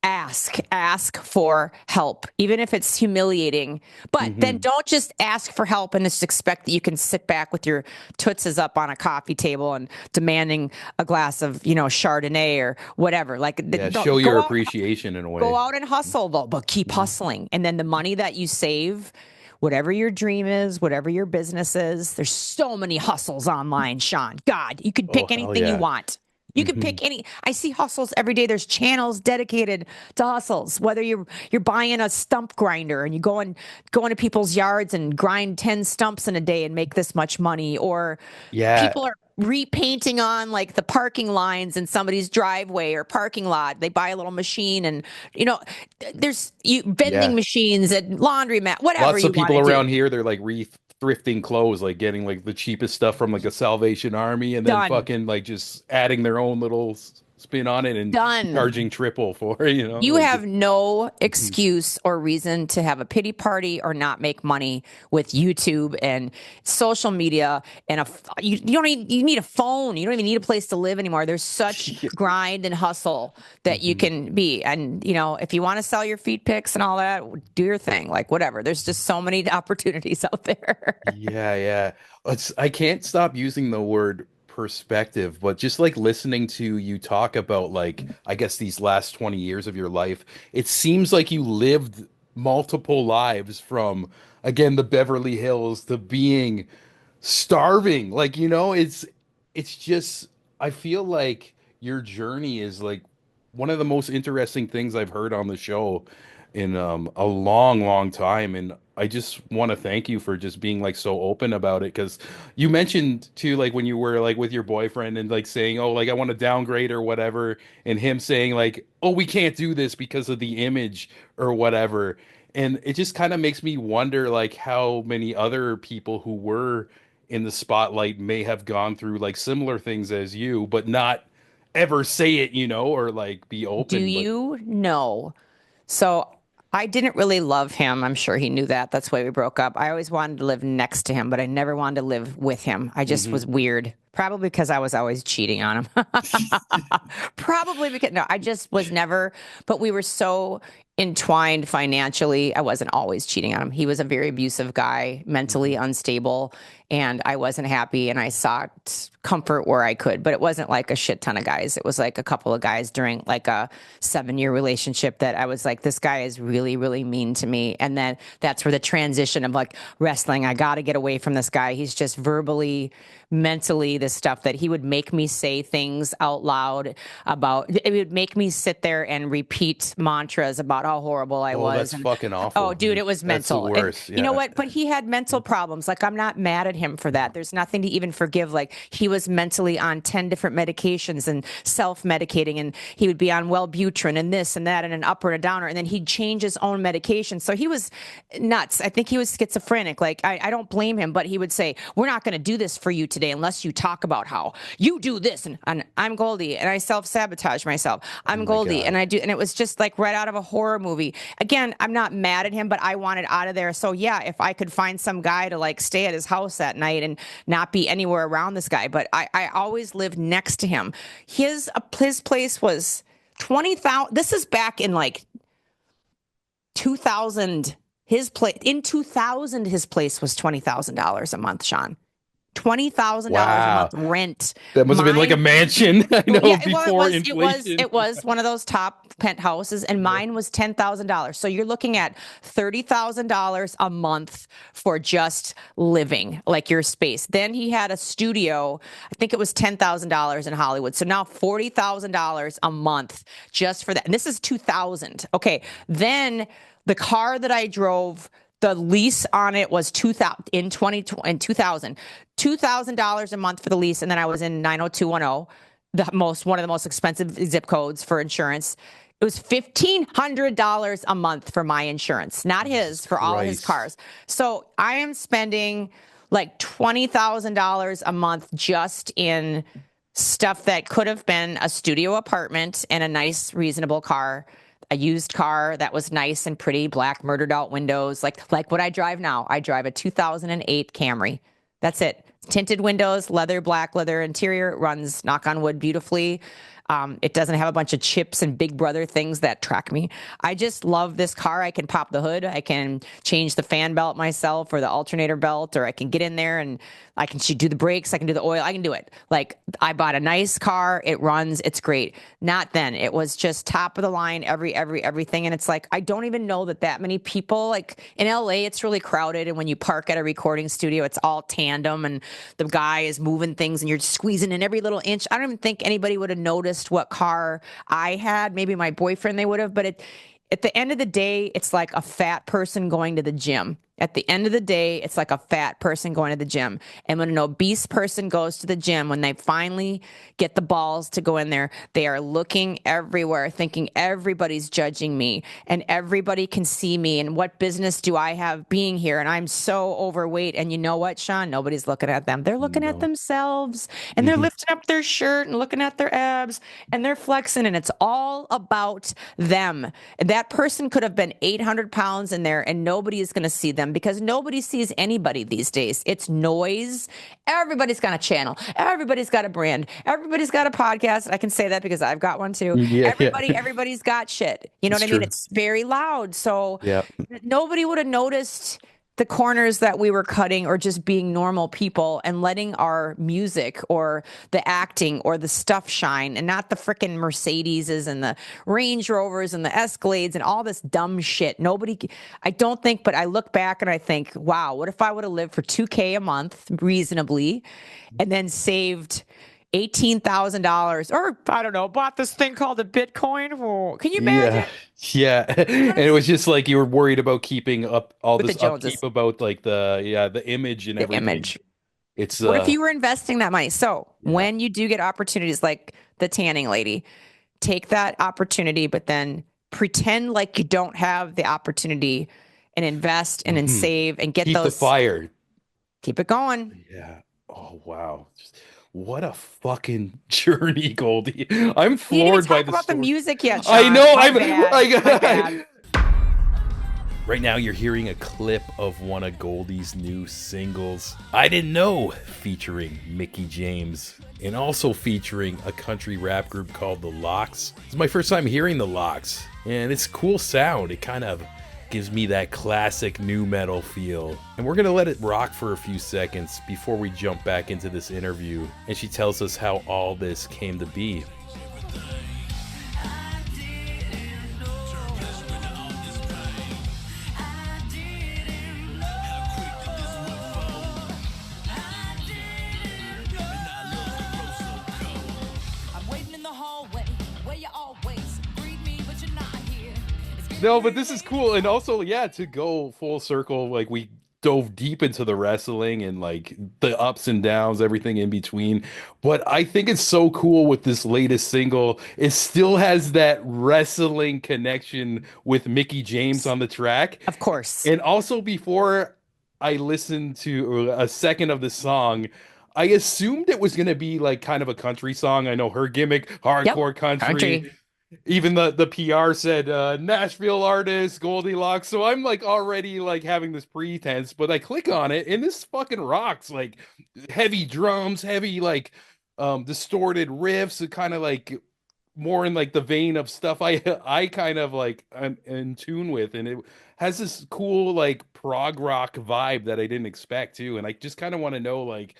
ask for help, even if it's humiliating. But then don't just ask for help and just expect that you can sit back with your tootsies up on a coffee table and demanding a glass of, Chardonnay or whatever. Like, Yeah, don't show your go out, appreciation in a go way. out and hustle though, but keep hustling. And then the money that you save, whatever your dream is, whatever your business is, there's so many hustles online, Sean. God, you can Oh, pick hell anything you yeah. want. You can pick any. I see hustles every day. There's channels dedicated to hustles. Whether you're buying a stump grinder and you going to people's yards and grind 10 stumps in a day and make this much money, or Yeah. people are repainting on like the parking lines in somebody's driveway or parking lot. They buy a little machine and there's vending Yeah. machines and laundromat, whatever Lots you of want people to do. around here, they're like thrifting clothes, like getting like the cheapest stuff from like a Salvation Army and then Done. fucking like just adding their own little spin on it and Done. charging triple for it, You like have just no excuse or reason to have a pity party or not make money with YouTube and social media. And you don't even, you need a phone. You don't even need a place to live anymore. There's such yeah. grind and hustle that you can be. And if you want to sell your feet pics and all that, do your thing. Like whatever. There's just so many opportunities out there. Yeah, yeah. I can't stop using the word perspective, but just like listening to you talk about like I guess these last 20 years of your life, it seems like you lived multiple lives from again the Beverly Hills to being starving. Like, it's just I feel like your journey is like one of the most interesting things I've heard on the show in a long, long time. And I just want to thank you for just being like so open about it because you mentioned too, like when you were like with your boyfriend and like saying, oh, like I want to downgrade or whatever, and him saying like, oh, we can't do this because of the image or whatever. And it just kind of makes me wonder like how many other people who were in the spotlight may have gone through like similar things as you, but not ever say it, or like be Do open. But you know? So I didn't really love him. I'm sure he knew that. That's why we broke up. I always wanted to live next to him, but I never wanted to live with him. I just Mhm. was weird. Probably because I was always cheating on him. Probably because, no, I just was never, but we were so entwined financially. I wasn't always cheating on him. He was a very abusive guy, mentally Mhm. unstable, and I wasn't happy. And I sought comfort where I could, but it wasn't like a shit ton of guys. It was like a couple of guys during like a 7-year relationship that I was like, this guy is really, really mean to me. And then that's where the transition of like wrestling, I got to get away from this guy. He's just verbally, mentally, this stuff that he would make me say things out loud about. It would make me sit there and repeat mantras about how horrible I Oh, was. that's And fucking oh, awful. dude, it was That's the mental. And worst. you know Yeah. what? But he had mental problems. Like, I'm not mad at him for that. There's nothing to even forgive. Like, he was mentally on 10 different medications and self-medicating, and he would be on Wellbutrin and this and that and an upper and a downer, and then he'd change his own medication. So he was nuts. I think he was schizophrenic. Like, I don't blame him, but he would say, we're not going to do this for you today unless you talk about how you do this. And I'm Goldy, and I self-sabotage myself. Oh I'm my Goldy, and God. I do. And it was just like right out of a horror movie. Again, I'm not mad at him, but I wanted out of there. So yeah, if I could find some guy to like stay at his house that night and not be anywhere around this guy, but I always lived next to him. His place was 20,000. This is back in like 2000. His place in 2000, his place was $20,000 a month, Sean. $20,000 a month Wow. rent. That must have been like a Mine, mansion, I well, know, yeah, well, it before was, it was, inflation. it was one of those top penthouses, and Yeah. mine was $10,000. So you're looking at $30,000 a month for just living, like your space. Then he had a studio. I think it was $10,000 in Hollywood. So now $40,000 a month just for that. And this is 2000. Okay. Then the car that I drove, the lease on it was 2000 in 2000, $2,000 a month for the lease. And then I was in 90210, one of the most expensive zip codes for insurance. It was $1,500 a month for my insurance, not Jesus his, for all of his Christ. cars. So I am spending like $20,000 a month just in stuff that could have been a studio apartment and a nice, reasonable car, a used car that was nice and pretty, black murdered out windows, like what I drive now. I drive a 2008 Camry. That's it. Tinted windows, black leather interior. It runs, knock on wood, beautifully. It doesn't have a bunch of chips and Big Brother things that track me. I just love this car. I can pop the hood. I can change the fan belt myself or the alternator belt, or I can get in there and I can do the brakes. I can do the oil. I can do it. Like, I bought a nice car. It runs. It's great. Not then. It was just top of the line, everything. And it's like, I don't even know that many people, like in LA, it's really crowded. And when you park at a recording studio, it's all tandem and the guy is moving things and you're squeezing in every little inch. I don't even think anybody would have noticed what car I had. Maybe my boyfriend, they would have, but at the end of the day, it's like a fat person going to the gym. At the end of the day, it's like a fat person going to the gym. And when an obese person goes to the gym, when they finally get the balls to go in there, they are looking everywhere, thinking everybody's judging me and everybody can see me. And what business do I have being here? And I'm so overweight. And you know what, Sean? Nobody's looking at them. They're looking at themselves and they're lifting up their shirt and looking at their abs and they're flexing. And it's all about them. And that person could have been 800 pounds in there and nobody is going to see them, because nobody sees anybody these days. It's noise. Everybody's got a channel. Everybody's got a brand. Everybody's got a podcast. I can say that because I've got one too. Everybody's got shit. You know what I mean? It's very loud. So nobody would have noticed the corners that we were cutting or just being normal people and letting our music or the acting or the stuff shine, and not the freaking Mercedeses and the Range Rovers and the Escalades and all this dumb shit. I don't think, but I look back and I think, wow, what if I would have lived for $2K a month reasonably and then saved $18,000, or I don't know, bought this thing called a Bitcoin. Oh, can you imagine? Yeah. And it was just like you were worried about keeping up all With this upkeep about like the image and everything. Image. It's what if you were investing that money? So when you do get opportunities like the tanning lady, take that opportunity, but then pretend like you don't have the opportunity and invest and save and get keep those. The fire. Keep it going. Yeah. Oh, wow. What a fucking journey, Goldy. I'm floored by the about the music yet, Sean. I know. My bad. Right now, you're hearing a clip of one of Goldy's new singles, I Didn't Know, featuring Mickie James, and also featuring a country rap group called The Lox. It's my first time hearing The Lox, and it's a cool sound. It kind of gives me that classic nu metal feel. And we're gonna let it rock for a few seconds before we jump back into this interview, and she tells us how all this came to be. No, but this is cool. And also, to go full circle, like we dove deep into the wrestling and like the ups and downs, everything in between. But I think it's so cool with this latest single. It still has that wrestling connection with Mickie James on the track. Of course. And also, before I listened to a second of the song, I assumed it was going to be like kind of a country song. I know her gimmick, hardcore country. Even the PR said Nashville artist Goldilocks, so I'm like already like having this pretense, but I click on it and this fucking rocks. Like heavy drums, heavy like distorted riffs, kind of like more in like the vein of stuff I kind of like I'm in tune with, and it has this cool like prog rock vibe that I didn't expect too. And I just kind of want to know like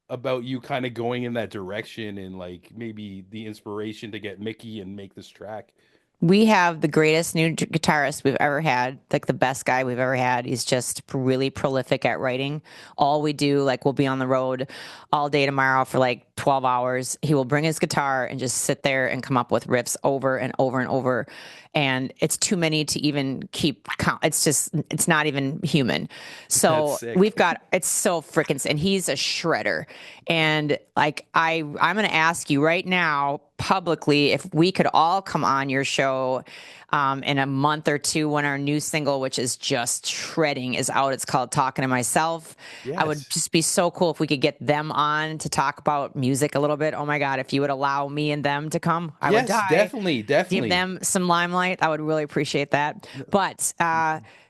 about you kind of going in that direction and like maybe the inspiration to get Mickie and make this track. We have the greatest new guitarist we've ever had, like the best guy we've ever had. He's just really prolific at writing. All we do, like we'll be on the road all day tomorrow for like 12 hours. He will bring his guitar and just sit there and come up with riffs over and over and over. And it's too many to even keep count. It's not even human. So we've got, it's so freaking, and he's a shredder. And like, I'm going to ask you right now publicly if we could all come on your show in a month or two when our new single, which is just shredding, is out. It's called Talking to Myself. Yes. I would just be so cool if we could get them on to talk about music a little bit. Oh my God, if you would allow me and them to come, I would die. Definitely. Give them some limelight. I would really appreciate that. But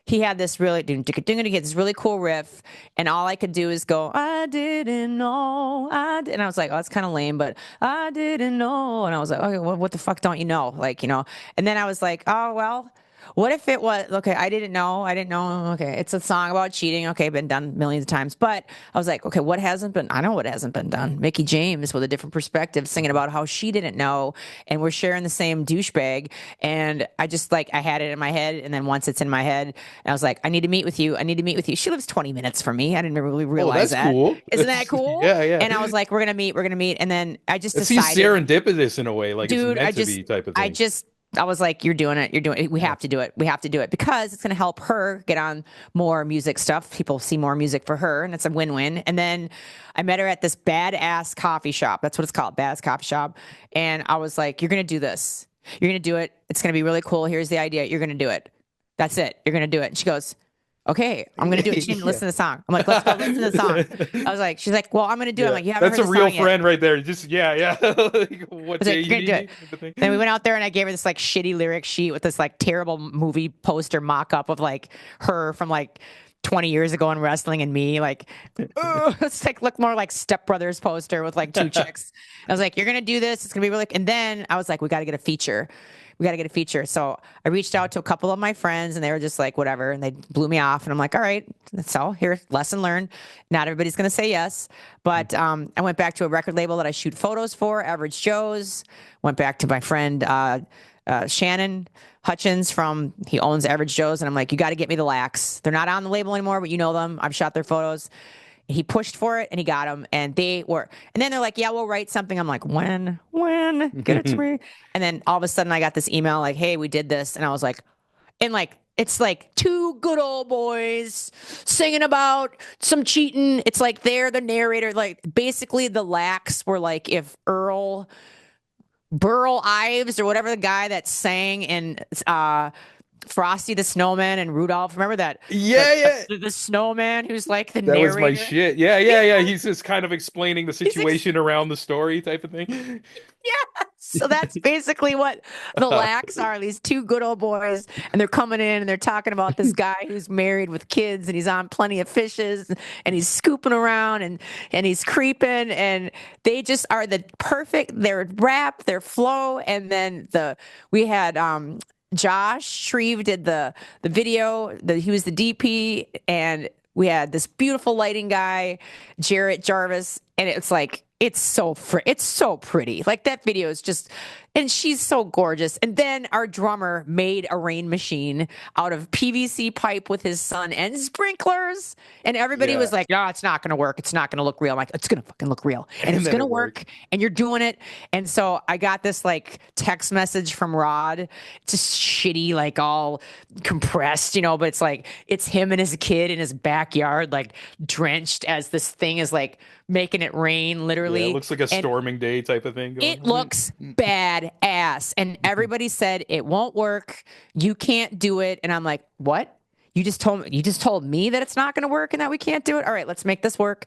he had this really get this really cool riff, and all I could do is go, I didn't know, and I was like, oh, that's kind of lame, but I didn't know, and I was like, okay, well, what the fuck don't you know, like, and then I was like, oh well. What if it was okay? I didn't know. Okay, it's a song about cheating. Okay, been done millions of times. But I was like, okay, what hasn't been? I know what hasn't been done. Mickie James with a different perspective, singing about how she didn't know, and we're sharing the same douchebag. And I just like I had it in my head, and then once it's in my head, and I was like, I need to meet with you. I need to meet with you. She lives 20 minutes from me. I didn't really Oh, realize that's that. cool. Isn't that cool? Yeah, yeah. And I was like, we're gonna meet, and then I just It seems decided, serendipitous in a way, like it's dude, meant to be type of I thing. just, I was like, you're doing it. You're doing it. We Yeah. have to do it. We have to do it because it's going to help her get on more music stuff. People see more music for her, and it's a win-win. And then I met her at this badass coffee shop. That's what it's called, badass coffee shop. And I was like, you're going to do this. You're going to do it. It's going to be really cool. Here's the idea. You're going to do it. That's it. You're going to do it. And she goes, okay, I'm gonna do it. She didn't listen to the song. I'm like, let's go listen to the song. I was like, she's like, well, I'm gonna do it. I'm Yeah, like, you haven't that's heard a the real song yet. friend right there. Just yeah, yeah. Like, what I was day like, you you're gonna do need it. type of thing. Then we went out there and I gave her this like shitty lyric sheet with this like terrible movie poster mock up of like her from like 20 years ago in wrestling and me like it's like look more like Step Brothers poster with like two chicks. I was like, you're gonna do this. It's gonna be really. And then I was like, we got to get a feature. We got to get a feature. So I reached out to a couple of my friends and they were just like, whatever. And they blew me off. And I'm like, all right. So here, lesson learned. Not everybody's going to say yes. But I went back to a record label that I shoot photos for, Average Joe's. Went back to my friend Shannon Hutchins he owns Average Joe's. And I'm like, you got to get me the Lax. They're not on the label anymore, but you know them. I've shot their photos. He pushed for it and he got them and then they're like, yeah, we'll write something. I'm like, when, get it to me. And then all of a sudden I got this email like, hey, we did this. And I was like, and like, it's like two good old boys singing about some cheating. It's like they're the narrator. Like basically the Lax were like, if Burl Ives or whatever the guy that sang in, Frosty the Snowman and Rudolph. Remember that? Yeah, yeah. The snowman who's like the That was my narrator. shit. Yeah, yeah, yeah. He's just kind of explaining the He's situation around the story type of thing. yeah. So that's basically what the Lax are. These two good old boys, and they're coming in and they're talking about this guy who's married with kids and he's on Plenty of Fishes and he's scooping around and he's creeping and they just are the perfect. Their rap, their flow, and then we had Josh Shreve did the video. He was the DP, and we had this beautiful lighting guy, Jarret Jarvis, and it's like it's so pretty. Like that video is just, and she's so gorgeous. And then our drummer made a rain machine out of PVC pipe with his son and sprinklers, and everybody Yeah. was like, "No, it's not going to work. It's not going to look real." I'm like, "It's going to fucking look real, and it's then going to it work, worked. and you're doing it." And so I got this like text message from Rod, just shitty, like all compressed, but it's like it's him and his kid in his backyard, like drenched as this thing is like making it rain, Yeah, literally. it looks like a And storming day type of thing going it on. looks bad ass. And everybody said it won't work. You can't do it. And I'm like, what? You just told me that it's not going to work and that we can't do it. All right, let's make this work.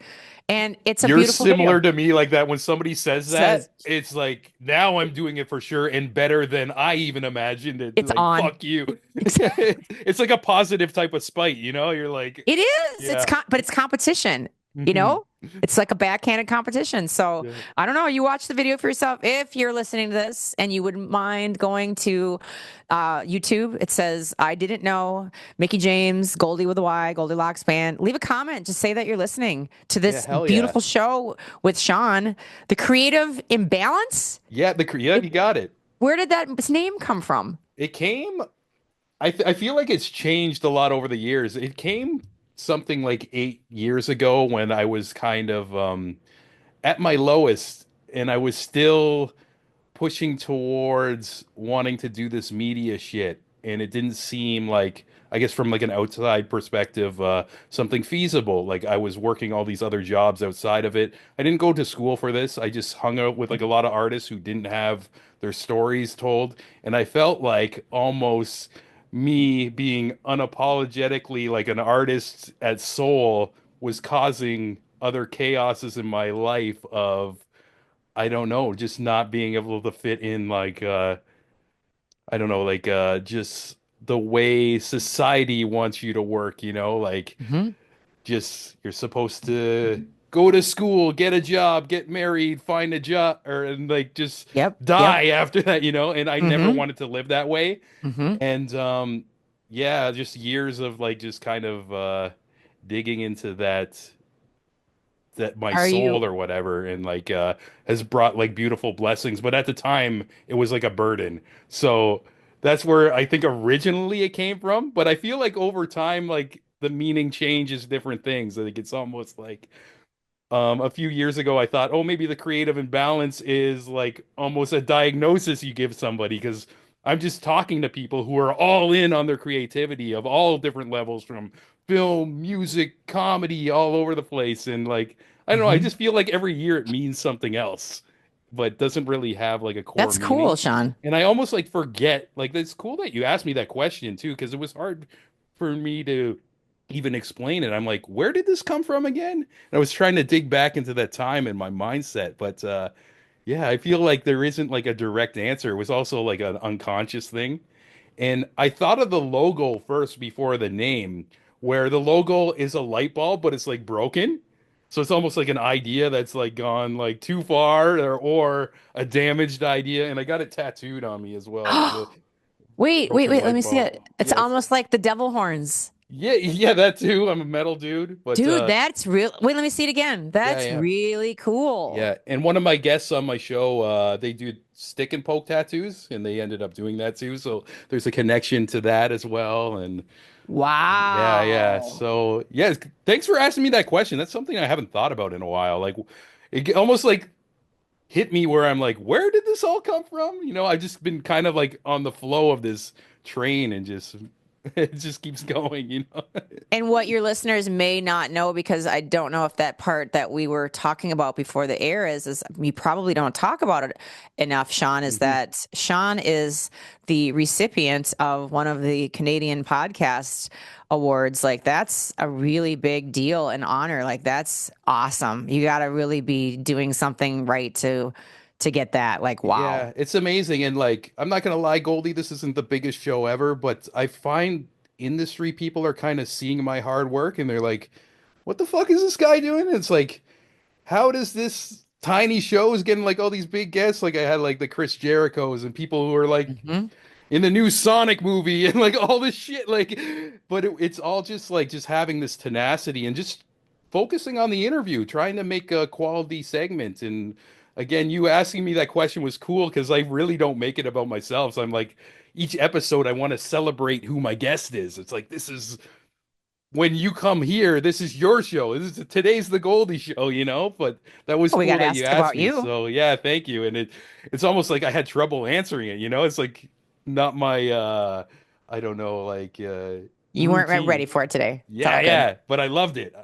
And it's a You're beautiful similar video. to me like that when somebody says that, Says it's like now I'm doing it for sure and better than I even imagined it. it's Like on. fuck you. It's like a positive type of spite, you know? You're like, It is. yeah. But it's competition. You Mhm. know, it's like a backhanded competition. So Yeah. I don't know. You watch the video for yourself. If you're listening to this and you wouldn't mind going to YouTube, it says I didn't know Mickie James, Goldy with a Y, Goldilocks band. Leave a comment. Just say that you're listening to this hell yeah. beautiful show with Sean. The Creative Imbalance. Yeah, you got it. Where did that name come from? It came I feel like it's changed a lot over the years. It came something like 8 years ago when I was kind of at my lowest and I was still pushing towards wanting to do this media shit and it didn't seem like I guess from like an outside perspective something feasible. Like I was working all these other jobs outside of it. I didn't go to school for this. I just hung out with like a lot of artists who didn't have their stories told and I felt like almost me being unapologetically like an artist at soul was causing other chaoses in my life of I don't know, just not being able to fit in like I don't know, like just the way society wants you to work, like Hmm. just you're supposed to go to school, get a job, get married, find a job, or and like just Yep. Yep. die after that, and I never Hmm. wanted to live that way. Hmm. And yeah, just years of like just kind of digging into that my Are you? soul or whatever and like has brought like beautiful blessings, but at the time it was like a burden. So that's where I think originally it came from, but I feel like over time like the meaning changes different things. I think it's almost like a few years ago, I thought, oh, maybe the creative imbalance is like almost a diagnosis you give somebody because I'm just talking to people who are all in on their creativity of all different levels from film, music, comedy, all over the place. And like, I don't know, I Mhm. just feel like every year it means something else, but doesn't really have like a core That's cool, meaning. Sean. And I almost like forget, like, it's cool that you asked me that question too, because it was hard for me to even explain it. I'm like, where did this come from again? And I was trying to dig back into that time in my mindset, but yeah, I feel like there isn't like a direct answer. It was also like an unconscious thing. And I thought of the logo first before the name, where the logo is a light bulb, but it's like broken. So it's almost like an idea that's like gone like too far or a damaged idea. And I got it tattooed on me as well. The Wait, wait, broken wait. Let light me see bulb. it. It's Yes. almost like the devil horns. Yeah, yeah, that too. I'm a metal dude, but Dude, that's real. Wait, let me see it again. yeah, That's yeah. really cool. Yeah, and one of my guests on my show, they do stick and poke tattoos, and they ended up doing that too. So there's a connection to that as well. And yeah, yeah. Wow. So yeah, thanks for asking me that question. That's something I haven't thought about in a while. Like it almost like hit me where I'm like, where did this all come from? I've just been kind of like on the flow of this train and just it just keeps going. And what your listeners may not know, because I don't know if that part that we were talking about before the air is you probably don't talk about it enough, Sean, is Hmm. that Sean is the recipient of one of the Canadian podcast awards. Like that's a really big deal and honor. Like that's awesome. You got to really be doing something right to get that. Like, wow. Yeah, it's amazing. And like, I'm not gonna lie, Goldie, this isn't the biggest show ever, but I find industry people are kind of seeing my hard work and they're like, what the fuck is this guy doing? And it's like, how does this tiny show is getting like all these big guests? Like I had like the Chris Jerichos and people who are like Hmm. in the new Sonic movie and like all this shit. Like, but it's all just like just having this tenacity and just focusing on the interview, trying to make a quality segment. And again, you asking me that question was cool because I really don't make it about myself. So I'm like, each episode, I want to celebrate who my guest is. It's like, this is when you come here, this is your show. Today's the Goldie show. But that was Oh, we got cool to that you ask asked about me. you. So yeah, thank you. And it's almost like I had trouble answering it. It's like not my I don't know, like You weren't ready routine. for it today. It's Yeah, all good. yeah, but I loved it.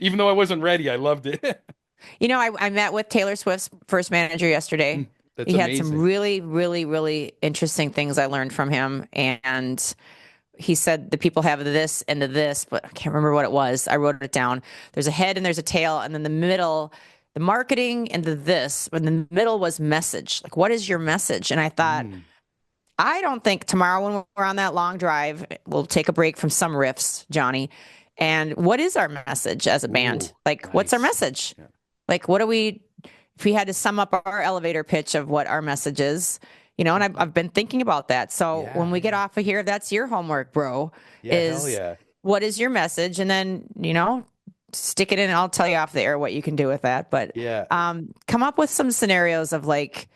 Even though I wasn't ready, I loved it. I met with Taylor Swift's first manager yesterday. That's He had some amazing. really, really, really interesting things I learned from him. And he said the people have this and the this, but I can't remember what it was. I wrote it down. There's a head and there's a tail, and then the middle, the marketing and the this, but the middle was message. Like, what is your message? And I thought, Mm. I don't think tomorrow when we're on that long drive, we'll take a break from some riffs, Johnny. And what is our message as a band? Ooh, Like, what's our nice. message? Yeah. Like, what do we, if we had to sum up our elevator pitch of what our message is, and I've been thinking about that. So when Yeah, we get yeah. off of here, that's your homework, bro, Yeah, hell is yeah. what is your message? And then, stick it in and I'll tell you off the air what you can do with that. But Yeah. come up with some scenarios of like,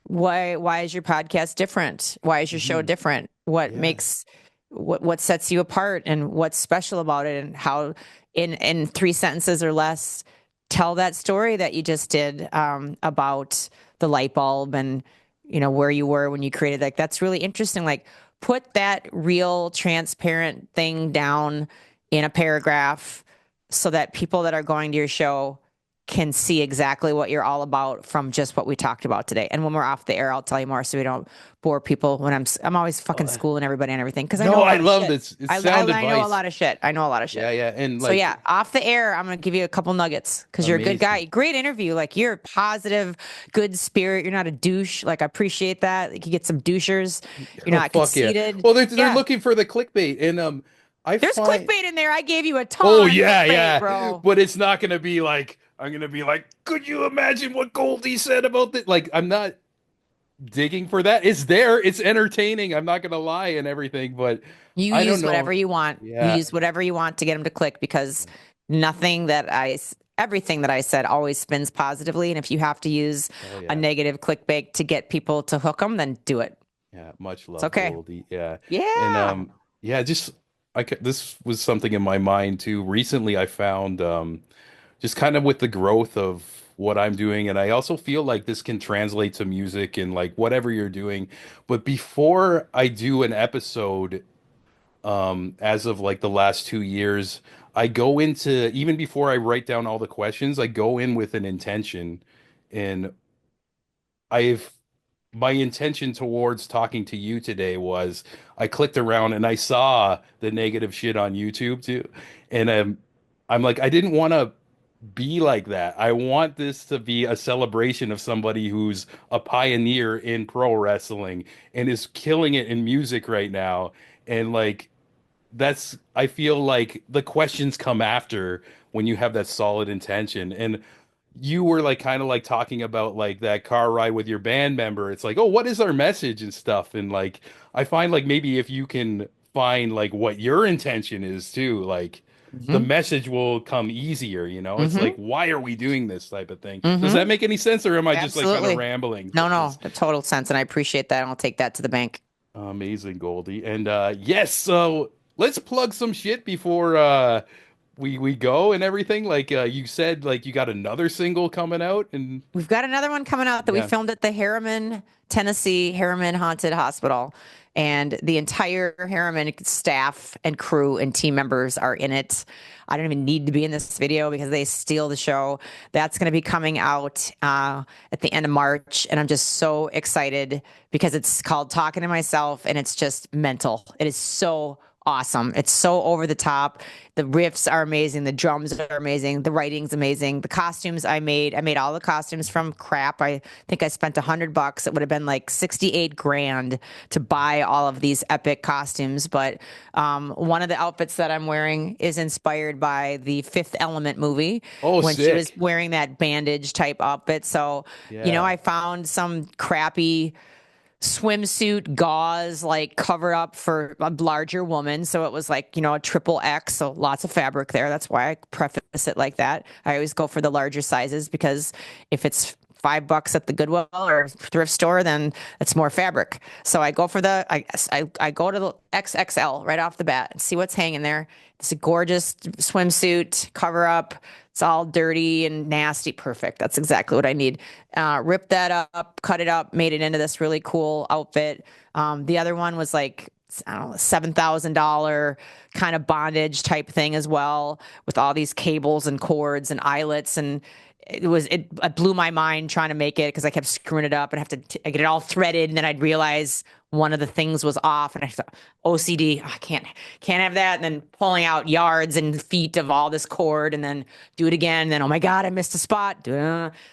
why is your podcast different? Why is your show Hmm. different? What Yeah. makes what sets you apart and what's special about it, and how in three sentences or less tell that story that you just did about the light bulb and where you were when you created. Like that's really interesting. Like put that real transparent thing down in a paragraph so that people that are going to your show can see exactly what you're all about from just what we talked about today. And when we're off the air, I'll tell you more so we don't bore people when I'm always fucking schooling everybody and everything because I No, know a I lot of love shit. this. It's sound I know a advice. lot of shit. I know a lot of Yeah, shit. yeah, and So like yeah, off the air, I'm gonna give you a couple nuggets because you're a good amazing. guy. Great interview. Like you're positive, good spirit. You're not a douche. Like I appreciate that. Like you get some douchers. You're Oh not fuck yeah. conceited. Well, they're Yeah. looking for the clickbait, and I There's find clickbait in there. I gave you a oh ton of yeah, clickbait, yeah, bro. but it's not gonna be like I'm gonna be like, could you imagine what Goldie said about this? Like I'm not digging for that. It's there. It's entertaining. I'm not gonna lie and everything, but You I don't use know. whatever you want. You Yeah. use whatever you want to get them to click because everything that I said always spins positively. And if you have to use Hell a yeah. negative clickbait to get people to hook them, then do it. Yeah, much It's love, okay. Goldie. Yeah. And Yeah. yeah, just this was something in my mind too. Recently I found just kind of with the growth of what I'm doing, and I also feel like this can translate to music and like whatever you're doing. But before I do an episode, as of like the last 2 years, I go into even before I write down all the questions, I go in with an intention. And I've my intention towards talking to you today was I clicked around and I saw the negative shit on YouTube too. And I'm like, I didn't want to be like that. I want this to be a celebration of somebody who's a pioneer in pro wrestling and is killing it in music right now. And like, I feel like the questions come after when you have that solid intention. And you were like kind of like talking about like that car ride with your band member. It's like, oh, what is our message and stuff? And like, I find like maybe if you can find like what your intention is too, like the Mm-hmm. message will come easier, you know? It's like, Mm-hmm. why are we doing this type of thing? Does that Mm-hmm. make any sense or am I just like kind of Absolutely. rambling? No, no, Because the total sense. And I appreciate that. And I'll take that to the bank. amazing, Goldie. And yes, so let's plug some shit before we go and everything. Like you said, like you got another single coming out and We've got another one coming out that we yeah. filmed at the Harriman, Tennessee Harriman Haunted Hospital. And the entire Harriman staff and crew and team members are in it. I don't even need to be in this video because they steal the show. That's going to be coming out at the end of March. And I'm just so excited because it's called Talking to Myself and it's just mental. It is so awesome. It's so over the top. The riffs are amazing. The drums are amazing. The writing's amazing. The costumes I made all the costumes from crap. I think I spent $100. It would have been like 68 grand to buy all of these epic costumes. But one of the outfits that I'm wearing is inspired by the Fifth Element movie Oh, when she was sick. wearing that bandage type outfit. So, Yeah. I found some crappy swimsuit gauze like cover up for a larger woman, so it was like a triple X, so lots of fabric there. That's why I preface it like that. I always go for the larger sizes because if it's $5 at the Goodwill or thrift store, then it's more fabric. So I go for I go to the XXL right off the bat and see what's hanging there. It's a gorgeous swimsuit cover up. It's all dirty and nasty. Perfect. That's exactly what I need. Ripped that up, cut it up, made it into this really cool outfit. The other one was like, I don't know, $7,000 kind of bondage type thing as well, with all these cables and cords and eyelets. And it blew my mind trying to make it because I kept screwing it up and I get it all threaded. And then I'd realize one of the things was off and I thought, OCD, I can't have that. And then pulling out yards and feet of all this cord and then do it again. And then, oh my God, I missed a spot.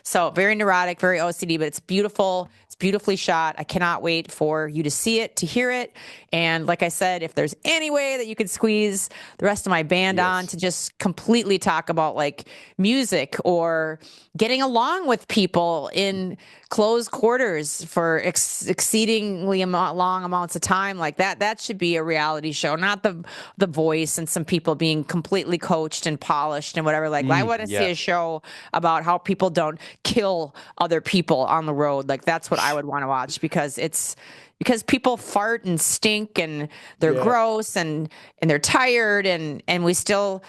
So very neurotic, very OCD, but it's beautiful. It's beautifully shot. I cannot wait for you to see it, to hear it. And like I said, if there's any way that you could squeeze the rest of my band on Yes. to just completely talk about like music or getting along with people in closed quarters for exceedingly long amounts of time, like that should be a reality show, not the Voice and some people being completely coached and polished and whatever. Like I want to see Yeah. a show about how people don't kill other people on the road. Like that's what I would want to watch because people fart and stink and they're Yeah. gross and they're tired and we still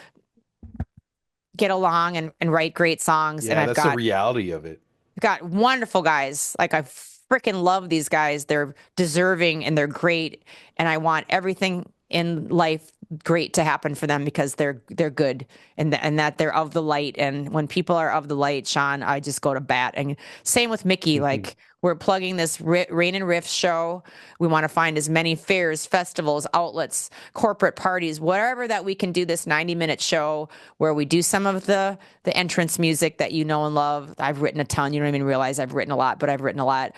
get along and write great songs. And Yeah, that's the reality of it. got wonderful guys. Like I freaking love these guys. They're deserving and they're great. And I want everything in life great to happen for them because they're good and that they're of the light. And when people are of the light, Sean, I just go to bat. And same with Mickie. Like, we're plugging this Rain and Riff show. We want to find as many fairs, festivals, outlets, corporate parties, whatever that we can do this 90-minute show where we do some of the entrance music that you know and love. I've written a ton. You don't even realize I've written a lot, but I've written a lot.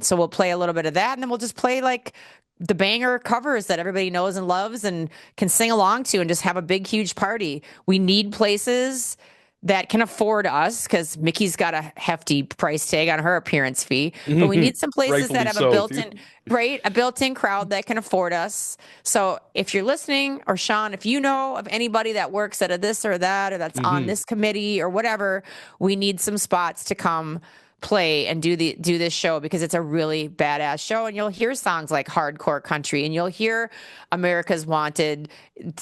So we'll play a little bit of that, and then we'll just play like the banger covers that everybody knows and loves and can sing along to and just have a big, huge party. We need places that can afford us because Mickey's got a hefty price tag on her appearance fee, but we need some places that have a built-in crowd that can afford us. So if you're listening, or Sean, if you know of anybody that works at a this or that, or that's on this committee or whatever, we need some spots to come play and do this show because it's a really badass show. And you'll hear songs like Hardcore Country, and you'll hear America's Wanted,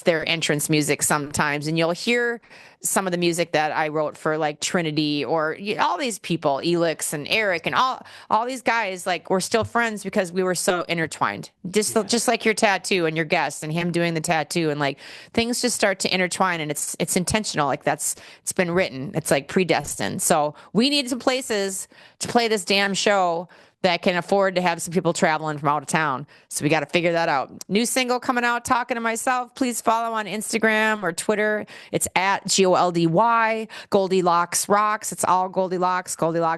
their entrance music sometimes, and you'll hear some of the music that I wrote for like Trinity or all these people, Elix and Eric and all these guys. Like, we're still friends because we were so intertwined, just like your tattoo and your guest and him doing the tattoo, and like things just start to intertwine, and it's intentional. Like, it's been written. It's like predestined. So we need some places to play this damn show that can afford to have some people traveling from out of town. So we got to figure that out. New single coming out, Talking to Myself. Please follow on Instagram or Twitter. It's at GOLDY, Goldilocks Rocks. It's all Goldilocks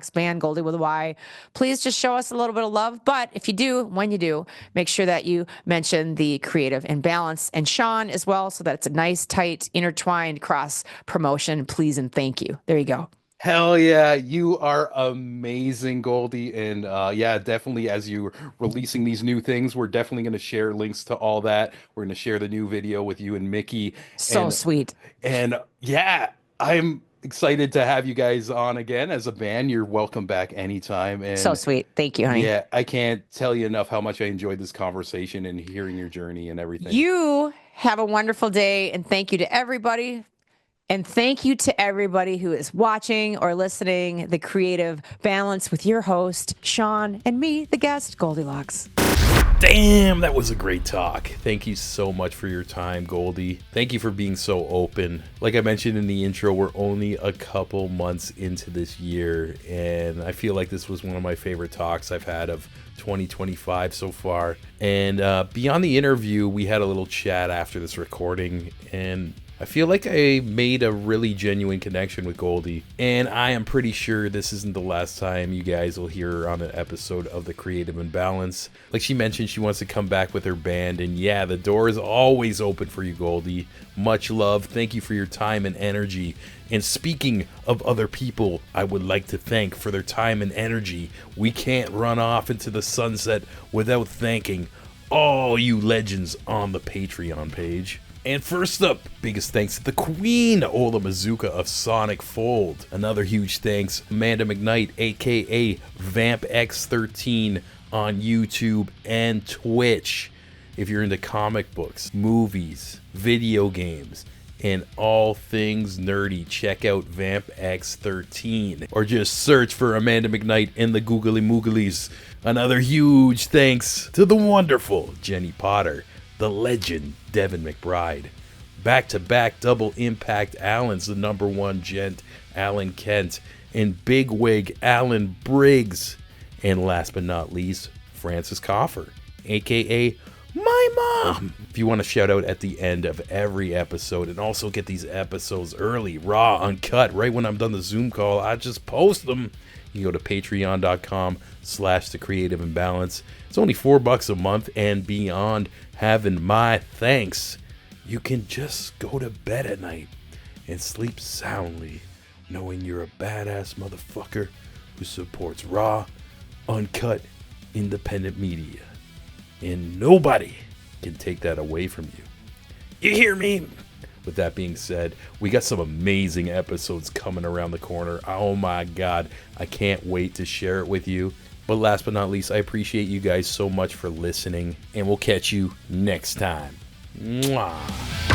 Band, Goldie with a Y. Please just show us a little bit of love. But if you do, when you do, make sure that you mention the Creative Imbalance and Sean as well, so that it's a nice, tight, intertwined cross promotion. Please and thank you. There you go. Hell yeah, you are amazing, Goldie. And yeah, definitely as you're releasing these new things, we're definitely going to share links to all that. We're going to share the new video with you and Mickie. So sweet. And yeah, I'm excited to have you guys on again as a band. You're welcome back anytime. And so sweet. Thank you, honey. Yeah, I can't tell you enough how much I enjoyed this conversation and hearing your journey and everything. You have a wonderful day, and thank you to everybody. And thank you to everybody who is watching or listening. The Creative Balance with your host, Sean, and me, the guest, Goldilocks. Damn, that was a great talk. Thank you so much for your time, Goldie. Thank you for being so open. Like I mentioned in the intro, we're only a couple months into this year, and I feel like this was one of my favorite talks I've had of 2025 so far. And beyond the interview, we had a little chat after this recording, and I feel like I made a really genuine connection with Goldie, and I am pretty sure this isn't the last time you guys will hear her on an episode of the Creative Imbalance. Like she mentioned, she wants to come back with her band, and yeah, the door is always open for you, Goldie. Much love. Thank you for your time and energy. And speaking of other people I would like to thank for their time and energy, we can't run off into the sunset without thanking all you legends on the Patreon page. And first up, biggest thanks to the Queen Ola Mazuka of Sonic Fold. Another huge thanks, Amanda McKnight, aka VampX13 on YouTube and Twitch. If you're into comic books, movies, video games, and all things nerdy, check out VampX13. Or just search for Amanda McKnight in the googly mooglies. Another huge thanks to the wonderful Jenny Potter, the legend Devin McBride, back-to-back double impact Allens, the number one gent Alan Kent, and bigwig Alan Briggs, and last but not least, Francis Coffer, aka my mom. If you want to shout out at the end of every episode and also get these episodes early, raw, uncut, right when I'm done the Zoom call, I just post them. You go to patreon.com/thecreativimbalance. It's only $4 a month, and beyond having my thanks, you can just go to bed at night and sleep soundly, knowing you're a badass motherfucker who supports raw, uncut, independent media. And nobody can take that away from you. You hear me? With that being said, we got some amazing episodes coming around the corner. Oh my God, I can't wait to share it with you. But last but not least, I appreciate you guys so much for listening, and we'll catch you next time. Mwah.